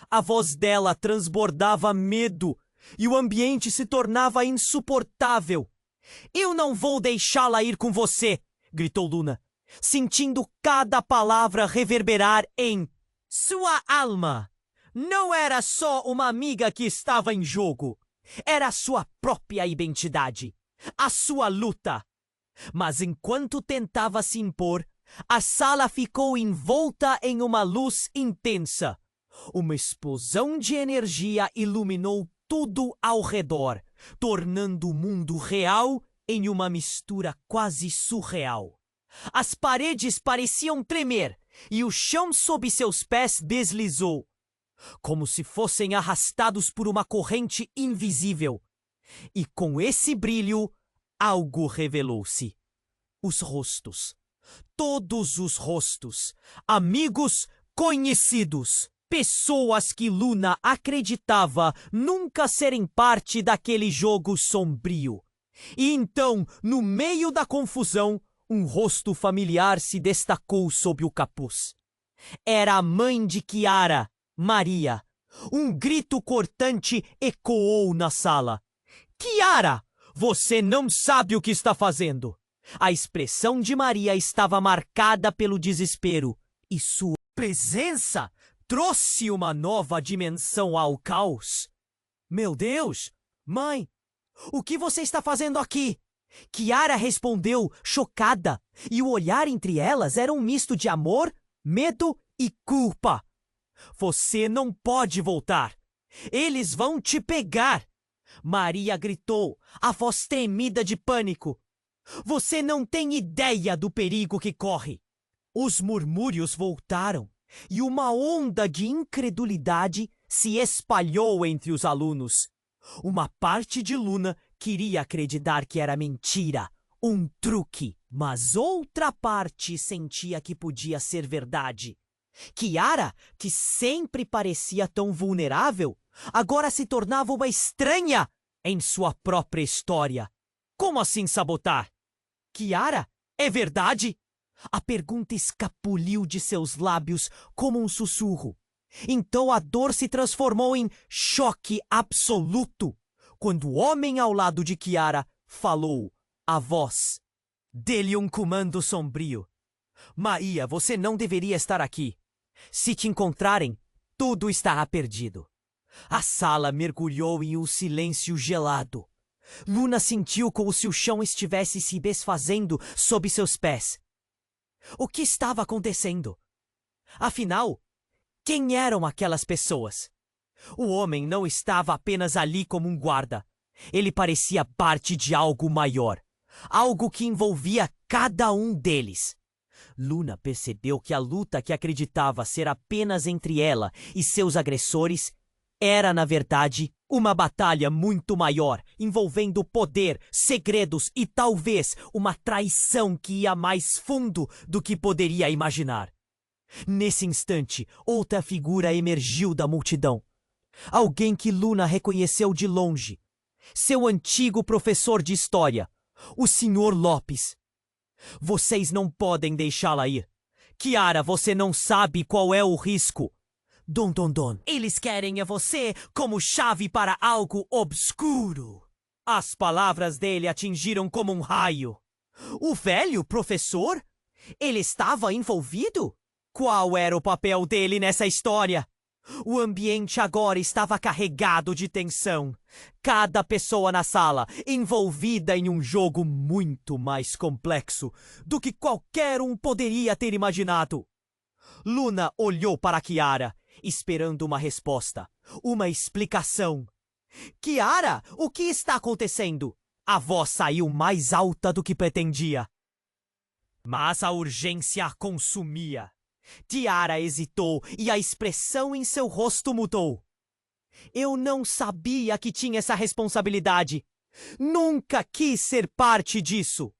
A voz dela transbordava medo e o ambiente se tornava insuportável. Eu não vou deixá-la ir com você, gritou Luna, sentindo cada palavra reverberar em sua alma. Não era só uma amiga que estava em jogo. Era a sua própria identidade. A sua luta. Mas enquanto tentava se impor, a sala ficou envolta em uma luz intensa. Uma explosão de energia iluminou tudo ao redor, tornando o mundo real em uma mistura quase surreal. As paredes pareciam tremer e o chão sob seus pés deslizou, como se fossem arrastados por uma corrente invisível. E com esse brilho, algo revelou-se. Os rostos. Todos os rostos. Amigos conhecidos. Pessoas que Luna acreditava nunca serem parte daquele jogo sombrio. E então, no meio da confusão, um rosto familiar se destacou sob o capuz. Era a mãe de Kiara, Maria. Um grito cortante ecoou na sala. Kiara, você não sabe o que está fazendo. A expressão de Maria estava marcada pelo desespero, e sua presença trouxe uma nova dimensão ao caos. Meu Deus! Mãe, o que você está fazendo aqui? Kiara respondeu, chocada, e o olhar entre elas era um misto de amor, medo e culpa. Você não pode voltar. Eles vão te pegar. Maria gritou, a voz tremida de pânico. Você não tem ideia do perigo que corre. Os murmúrios voltaram e uma onda de incredulidade se espalhou entre os alunos. Uma parte de Luna queria acreditar que era mentira, um truque, mas outra parte sentia que podia ser verdade. Kiara, que sempre parecia tão vulnerável, agora se tornava uma estranha em sua própria história. Como assim sabotar? Kiara, é verdade? A pergunta escapuliu de seus lábios como um sussurro. Então a dor se transformou em choque absoluto quando o homem ao lado de Kiara falou, a voz dele um comando sombrio. Maria, você não deveria estar aqui. Se te encontrarem, tudo estará perdido. A sala mergulhou em um silêncio gelado. Luna sentiu como se o chão estivesse se desfazendo sob seus pés. O que estava acontecendo? Afinal, quem eram aquelas pessoas? O homem não estava apenas ali como um guarda. Ele parecia parte de algo maior. Algo que envolvia cada um deles. Luna percebeu que a luta que acreditava ser apenas entre ela e seus agressores era, na verdade, uma batalha muito maior, envolvendo poder, segredos e talvez uma traição que ia mais fundo do que poderia imaginar. Nesse instante, outra figura emergiu da multidão. Alguém que Luna reconheceu de longe. Seu antigo professor de história, o Sr. Lopes. Vocês não podem deixá-la ir. Kiara, você não sabe qual é o risco. Don. Eles querem você como chave para algo obscuro. As palavras dele atingiram como um raio. O velho professor? Ele estava envolvido? Qual era o papel dele nessa história? O ambiente agora estava carregado de tensão. Cada pessoa na sala envolvida em um jogo muito mais complexo do que qualquer um poderia ter imaginado. Luna olhou para Kiara, esperando uma resposta, uma explicação. Kiara, o que está acontecendo? A voz saiu mais alta do que pretendia. Mas a urgência a consumia. Kiara hesitou e a expressão em seu rosto mudou. Eu não sabia que tinha essa responsabilidade. Nunca quis ser parte disso.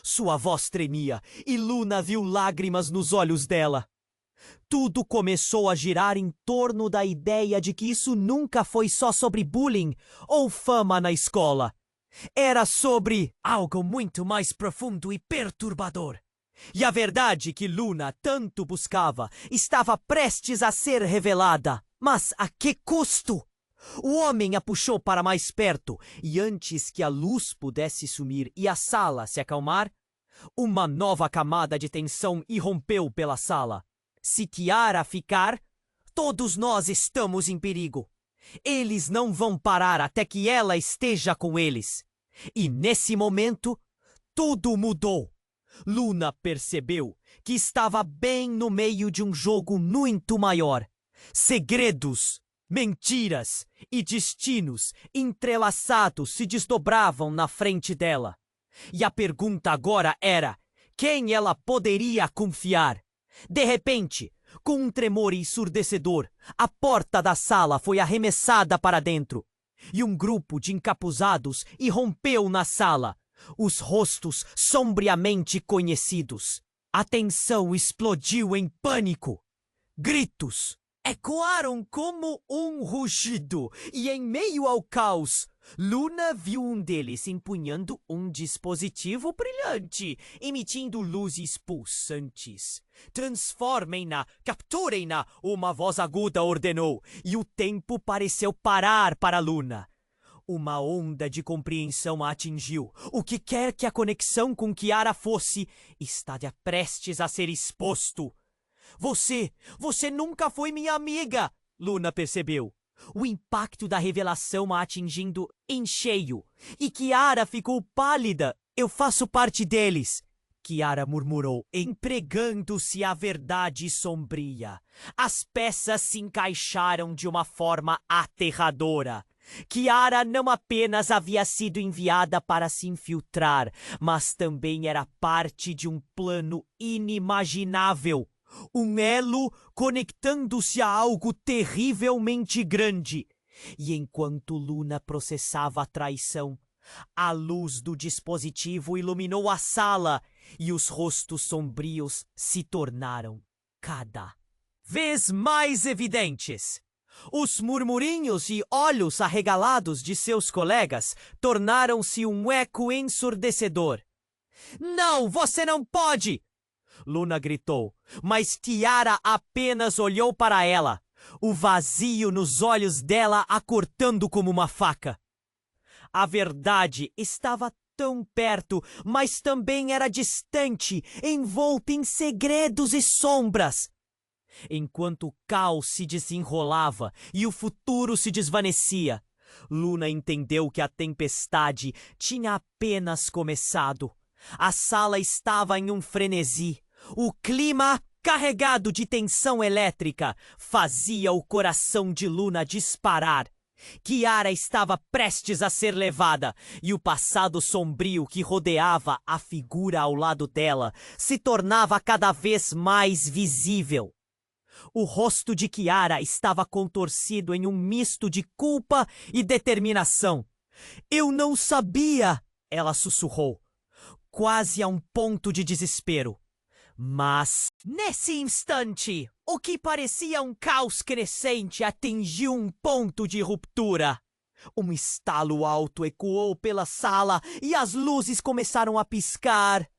Sua voz tremia e Luna viu lágrimas nos olhos dela. Tudo começou a girar em torno da ideia de que isso nunca foi só sobre bullying ou fama na escola. Era sobre algo muito mais profundo e perturbador. E a verdade que Luna tanto buscava estava prestes a ser revelada. Mas a que custo? O homem a puxou para mais perto e antes que a luz pudesse sumir e a sala se acalmar, uma nova camada de tensão irrompeu pela sala. Se Kiara ficar, todos nós estamos em perigo. Eles não vão parar até que ela esteja com eles. E nesse momento, tudo mudou. Luna percebeu que estava bem no meio de um jogo muito maior. Segredos, mentiras e destinos entrelaçados se desdobravam na frente dela. E a pergunta agora era: quem ela poderia confiar? De repente, com um tremor ensurdecedor, a porta da sala foi arremessada para dentro. E um grupo de encapuzados irrompeu na sala. Os rostos sombriamente conhecidos. A tensão explodiu em pânico. Gritos ecoaram como um rugido, e em meio ao caos, Luna viu um deles empunhando um dispositivo brilhante, emitindo luzes pulsantes. Transformem-na, capturem-na, uma voz aguda ordenou, e o tempo pareceu parar para Luna. Uma onda de compreensão a atingiu. O que quer que a conexão com Kiara fosse, estava prestes a ser exposto. Você nunca foi minha amiga, Luna percebeu. O impacto da revelação a atingindo em cheio. E Kiara ficou pálida. Eu faço parte deles, Kiara murmurou, empregando-se a verdade sombria. As peças se encaixaram de uma forma aterradora. Kiara não apenas havia sido enviada para se infiltrar, mas também era parte de um plano inimaginável. Um elo conectando-se a algo terrivelmente grande. E enquanto Luna processava a traição, a luz do dispositivo iluminou a sala e os rostos sombrios se tornaram cada vez mais evidentes. Os murmurinhos e olhos arregalados de seus colegas tornaram-se um eco ensurdecedor. Não, você não pode! Luna gritou, mas Kiara apenas olhou para ela, o vazio nos olhos dela a cortando como uma faca. A verdade estava tão perto, mas também era distante, envolta em segredos e sombras. Enquanto o caos se desenrolava e o futuro se desvanecia, Luna entendeu que a tempestade tinha apenas começado. A sala estava em um frenesi. O clima carregado de tensão elétrica, fazia o coração de Luna disparar. Kiara estava prestes a ser levada, e o passado sombrio que rodeava a figura ao lado dela se tornava cada vez mais visível. O rosto de Kiara estava contorcido em um misto de culpa e determinação. "Eu não sabia!" ela sussurrou, quase a um ponto de desespero. Mas, nesse instante, o que parecia um caos crescente atingiu um ponto de ruptura. Um estalo alto ecoou pela sala e as luzes começaram a piscar.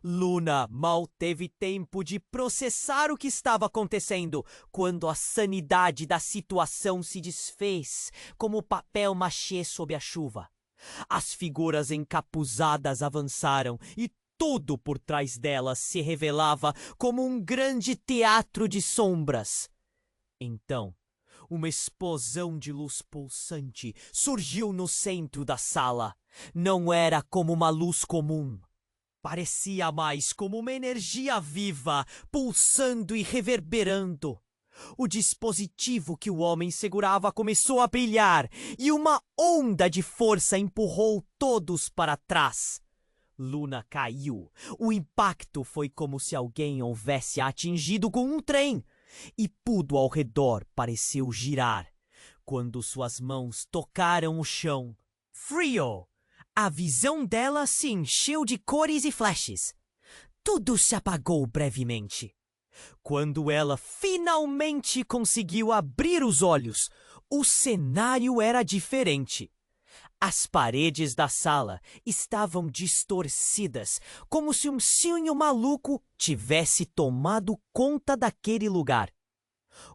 Luna mal teve tempo de processar o que estava acontecendo quando a sanidade da situação se desfez como papel machê sob a chuva. As figuras encapuzadas avançaram e tudo por trás delas se revelava como um grande teatro de sombras. Então, uma explosão de luz pulsante surgiu no centro da sala. Não era como uma luz comum. Parecia mais como uma energia viva, pulsando e reverberando. O dispositivo que o homem segurava começou a brilhar e uma onda de força empurrou todos para trás. Luna caiu. O impacto foi como se alguém houvesse atingido com um trem, e tudo ao redor pareceu girar. Quando suas mãos tocaram o chão, frio! A visão dela se encheu de cores e flashes. Tudo se apagou brevemente. Quando ela finalmente conseguiu abrir os olhos, o cenário era diferente. As paredes da sala estavam distorcidas, como se um sonho maluco tivesse tomado conta daquele lugar.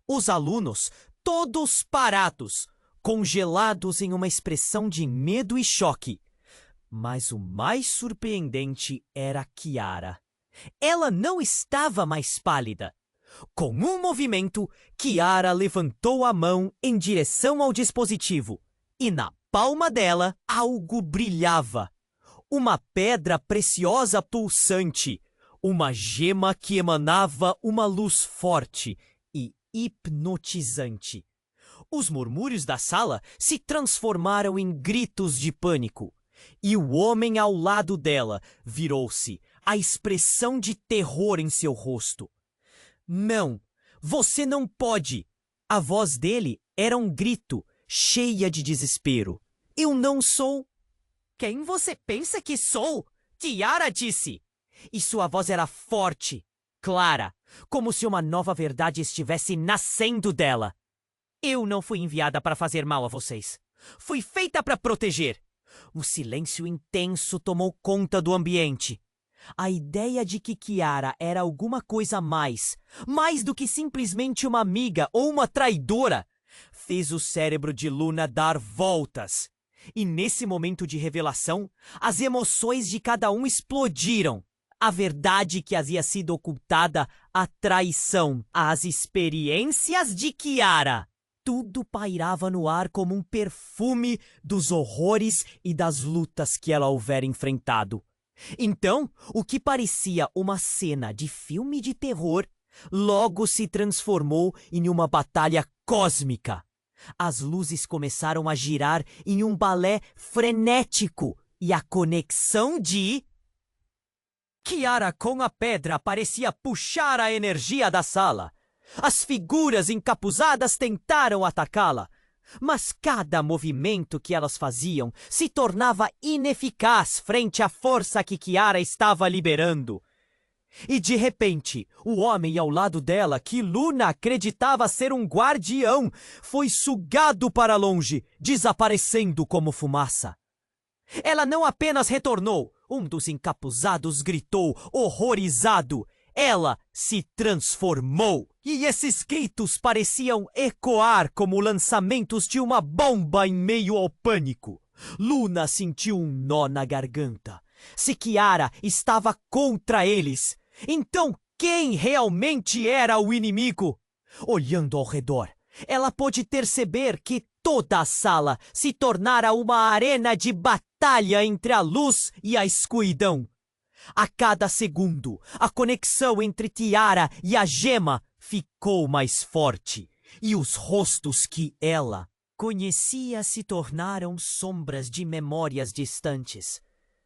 Os alunos, todos parados, congelados em uma expressão de medo e choque. Mas o mais surpreendente era Kiara. Ela não estava mais pálida. Com um movimento, Kiara levantou a mão em direção ao dispositivo e na palma dela, algo brilhava. Uma pedra preciosa pulsante. Uma gema que emanava uma luz forte e hipnotizante. Os murmúrios da sala se transformaram em gritos de pânico. E o homem ao lado dela virou-se, a expressão de terror em seu rosto. "Não, você não pode!" A voz dele era um grito, cheia de desespero. "Eu não sou quem você pensa que sou!" Kiara disse. E sua voz era forte, clara, como se uma nova verdade estivesse nascendo dela. "Eu não fui enviada para fazer mal a vocês. Fui feita para proteger." Um silêncio intenso tomou conta do ambiente. A ideia de que Kiara era alguma coisa mais do que simplesmente uma amiga ou uma traidora, fez o cérebro de Luna dar voltas. E nesse momento de revelação, as emoções de cada um explodiram. A verdade que havia sido ocultada, a traição, as experiências de Kiara. Tudo pairava no ar como um perfume dos horrores e das lutas que ela houvera enfrentado. Então, o que parecia uma cena de filme de terror, logo se transformou em uma batalha cósmica. As luzes começaram a girar em um balé frenético e a conexão de Kiara com a pedra parecia puxar a energia da sala. As figuras encapuzadas tentaram atacá-la, mas cada movimento que elas faziam se tornava ineficaz frente à força que Kiara estava liberando. E de repente, o homem ao lado dela, que Luna acreditava ser um guardião, foi sugado para longe, desaparecendo como fumaça. Ela não apenas retornou, um dos encapuzados gritou, horrorizado. Ela se transformou. E esses gritos pareciam ecoar como lançamentos de uma bomba em meio ao pânico. Luna sentiu um nó na garganta. Se Kiara estava contra eles, então quem realmente era o inimigo? Olhando ao redor, ela pôde perceber que toda a sala se tornara uma arena de batalha entre a luz e a escuridão. A cada segundo, a conexão entre Kiara e a gema ficou mais forte, e os rostos que ela conhecia se tornaram sombras de memórias distantes.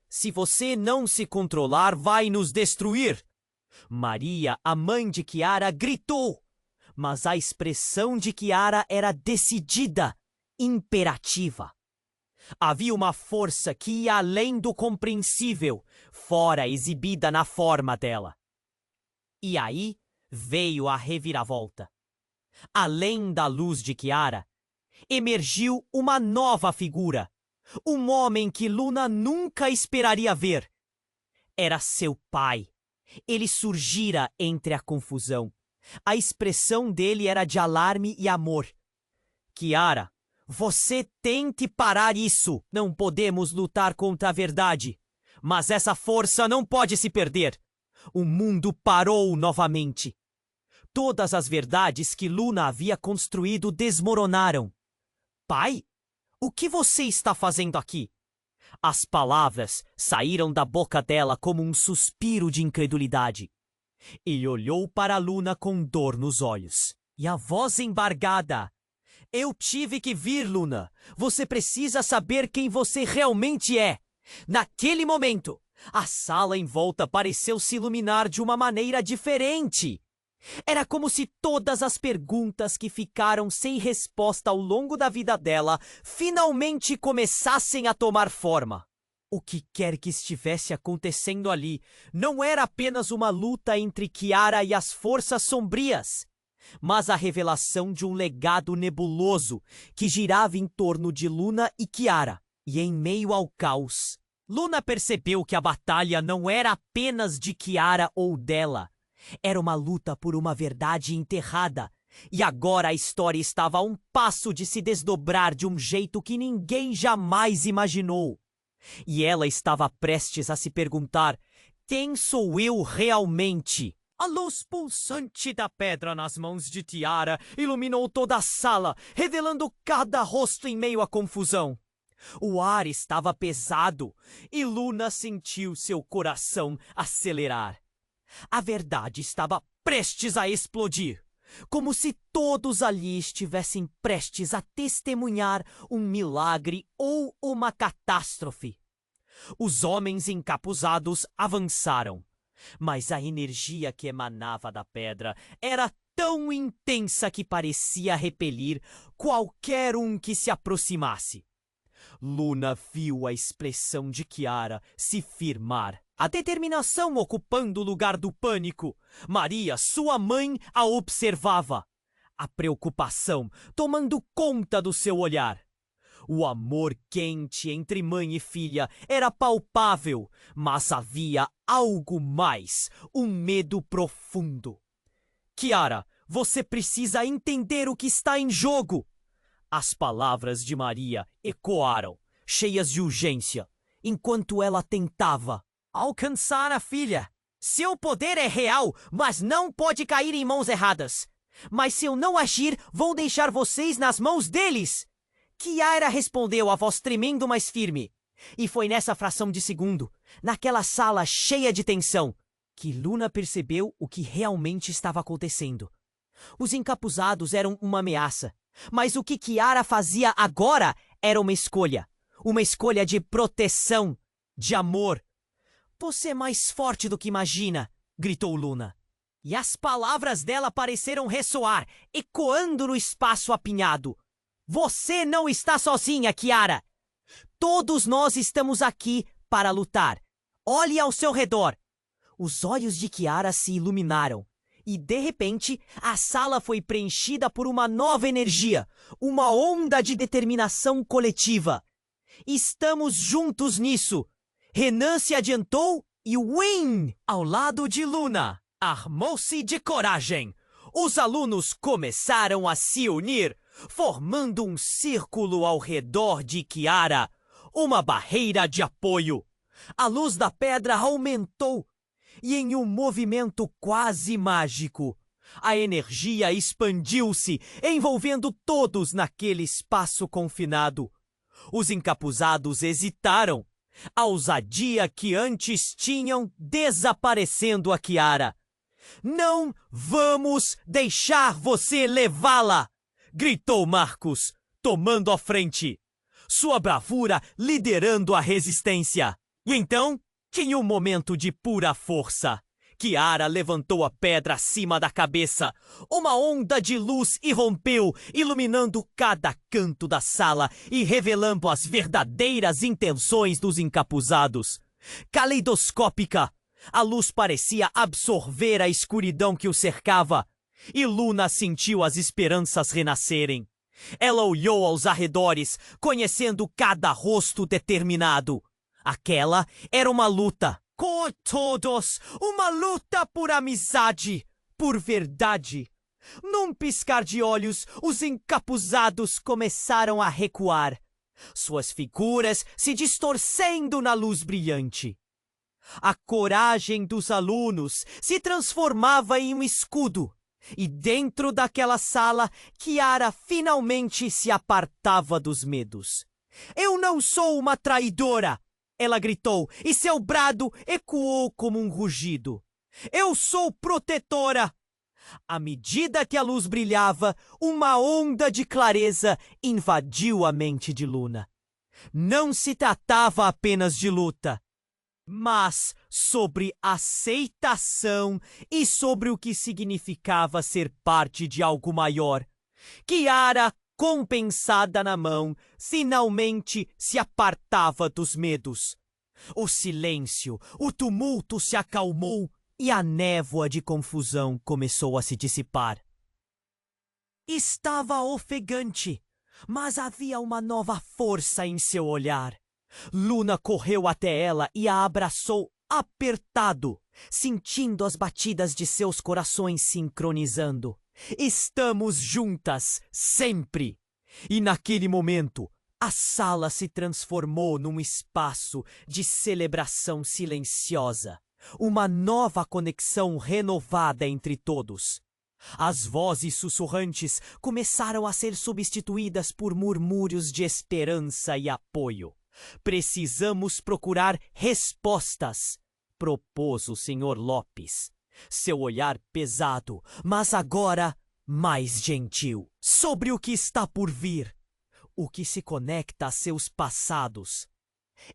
Se você não se controlar, vai nos destruir! Maria, a mãe de Kiara, gritou, mas a expressão de Kiara era decidida, imperativa. Havia uma força que ia além do compreensível, fora exibida na forma dela. E aí veio a reviravolta. Além da luz de Kiara, emergiu uma nova figura, um homem que Luna nunca esperaria ver. Era seu pai. Ele surgira entre a confusão. A expressão dele era de alarme e amor. Kiara, você tente parar isso. Não podemos lutar contra a verdade. Mas essa força não pode se perder. O mundo parou novamente. Todas as verdades que Luna havia construído desmoronaram. Pai, o que você está fazendo aqui? As palavras saíram da boca dela como um suspiro de incredulidade. Ele olhou para Luna com dor nos olhos. E a voz embargada. Eu tive que vir, Luna. Você precisa saber quem você realmente é. Naquele momento, a sala em volta pareceu se iluminar de uma maneira diferente. Era como se todas as perguntas que ficaram sem resposta ao longo da vida dela finalmente começassem a tomar forma. O que quer que estivesse acontecendo ali não era apenas uma luta entre Kiara e as forças sombrias, mas a revelação de um legado nebuloso que girava em torno de Luna e Kiara. E em meio ao caos, Luna percebeu que a batalha não era apenas de Kiara ou dela. Era uma luta por uma verdade enterrada, e agora a história estava a um passo de se desdobrar de um jeito que ninguém jamais imaginou. E ela estava prestes a se perguntar: quem sou eu realmente? A luz pulsante da pedra nas mãos de Kiara iluminou toda a sala, revelando cada rosto em meio à confusão. O ar estava pesado, e Luna sentiu seu coração acelerar. A verdade estava prestes a explodir, como se todos ali estivessem prestes a testemunhar um milagre ou uma catástrofe. Os homens encapuzados avançaram, mas a energia que emanava da pedra era tão intensa que parecia repelir qualquer um que se aproximasse. Luna viu a expressão de Kiara se firmar, a determinação ocupando o lugar do pânico. Maria, sua mãe, a observava, a preocupação tomando conta do seu olhar. O amor quente entre mãe e filha era palpável, mas havia algo mais, um medo profundo. Kiara, você precisa entender o que está em jogo. As palavras de Maria ecoaram, cheias de urgência, enquanto ela tentava alcançar a filha. Seu poder é real, mas não pode cair em mãos erradas. Mas se eu não agir, vou deixar vocês nas mãos deles. Kiara respondeu, a voz tremendo mais firme. E foi nessa fração de segundo, naquela sala cheia de tensão, que Luna percebeu o que realmente estava acontecendo. Os encapuzados eram uma ameaça, mas o que Kiara fazia agora era uma escolha de proteção, de amor. Você é mais forte do que imagina, gritou Luna. E as palavras dela pareceram ressoar, ecoando no espaço apinhado. Você não está sozinha, Kiara. Todos nós estamos aqui para lutar. Olhe ao seu redor. Os olhos de Kiara se iluminaram. E, de repente, a sala foi preenchida por uma nova energia, uma onda de determinação coletiva. Estamos juntos nisso. Renan se adiantou e Win, ao lado de Luna, armou-se de coragem. Os alunos começaram a se unir, formando um círculo ao redor de Kiara, uma barreira de apoio. A luz da pedra aumentou e, em um movimento quase mágico, a energia expandiu-se, envolvendo todos naquele espaço confinado. Os encapuzados hesitaram, A ousadia que antes tinham desaparecendo a Kiara. Não vamos deixar você levá-la! Gritou Marcus, tomando a frente. Sua bravura liderando a resistência. E então, em um momento de pura força, Kiara levantou a pedra acima da cabeça. Uma onda de luz irrompeu, iluminando cada canto da sala e revelando as verdadeiras intenções dos encapuzados. Caleidoscópica, a luz parecia absorver a escuridão que o cercava, e Luna sentiu as esperanças renascerem. Ela olhou aos arredores, conhecendo cada rosto determinado. Aquela era uma luta. Com todos, uma luta por amizade, por verdade. Num piscar de olhos, os encapuzados começaram a recuar, suas figuras se distorcendo na luz brilhante. A coragem dos alunos se transformava em um escudo, e dentro daquela sala, Kiara finalmente se apartava dos medos. Eu não sou uma traidora! Ela gritou, e seu brado ecoou como um rugido. Eu sou protetora! À medida que a luz brilhava, uma onda de clareza invadiu a mente de Luna. Não se tratava apenas de luta, mas sobre aceitação e sobre o que significava ser parte de algo maior. Kiara, compensada na mão, finalmente se apartava dos medos. O silêncio, o tumulto se acalmou e a névoa de confusão começou a se dissipar. Estava ofegante, mas havia uma nova força em seu olhar. Luna correu até ela e a abraçou apertado, sentindo as batidas de seus corações sincronizando. Estamos juntas, sempre! E naquele momento, a sala se transformou num espaço de celebração silenciosa. Uma nova conexão renovada entre todos. As vozes sussurrantes começaram a ser substituídas por murmúrios de esperança e apoio. Precisamos procurar respostas, propôs o Sr. Lopes. Seu olhar pesado, mas agora mais gentil, sobre o que está por vir, o que se conecta a seus passados.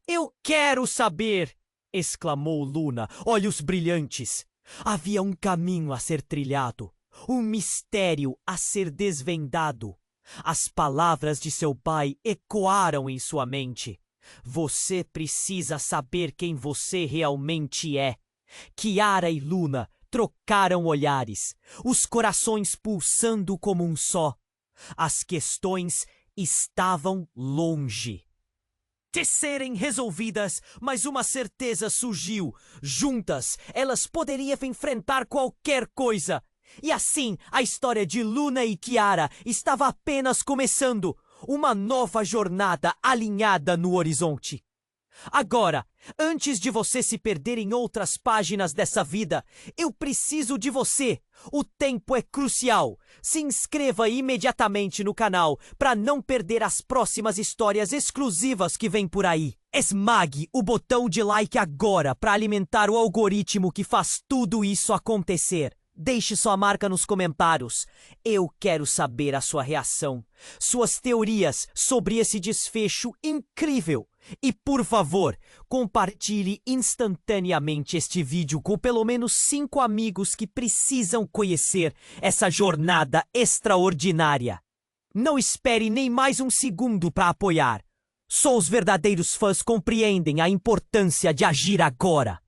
Eu quero saber! Exclamou Luna, olhos brilhantes. Havia um caminho a ser trilhado, um mistério a ser desvendado. As palavras de seu pai ecoaram em sua mente. Você precisa saber quem você realmente é. Kiara e Luna trocaram olhares, os corações pulsando como um só. As questões estavam longe de serem resolvidas, mas uma certeza surgiu. Juntas, elas poderiam enfrentar qualquer coisa. E assim, a história de Luna e Kiara estava apenas começando. Uma nova jornada alinhada no horizonte. Agora, antes de você se perder em outras páginas dessa vida, eu preciso de você. O tempo é crucial. Se inscreva imediatamente no canal para não perder as próximas histórias exclusivas que vêm por aí. Esmague o botão de like agora para alimentar o algoritmo que faz tudo isso acontecer. Deixe sua marca nos comentários. Eu quero saber a sua reação, suas teorias sobre esse desfecho incrível. E, por favor, compartilhe instantaneamente este vídeo com pelo menos 5 amigos que precisam conhecer essa jornada extraordinária. Não espere nem mais um segundo para apoiar. Só os verdadeiros fãs compreendem a importância de agir agora.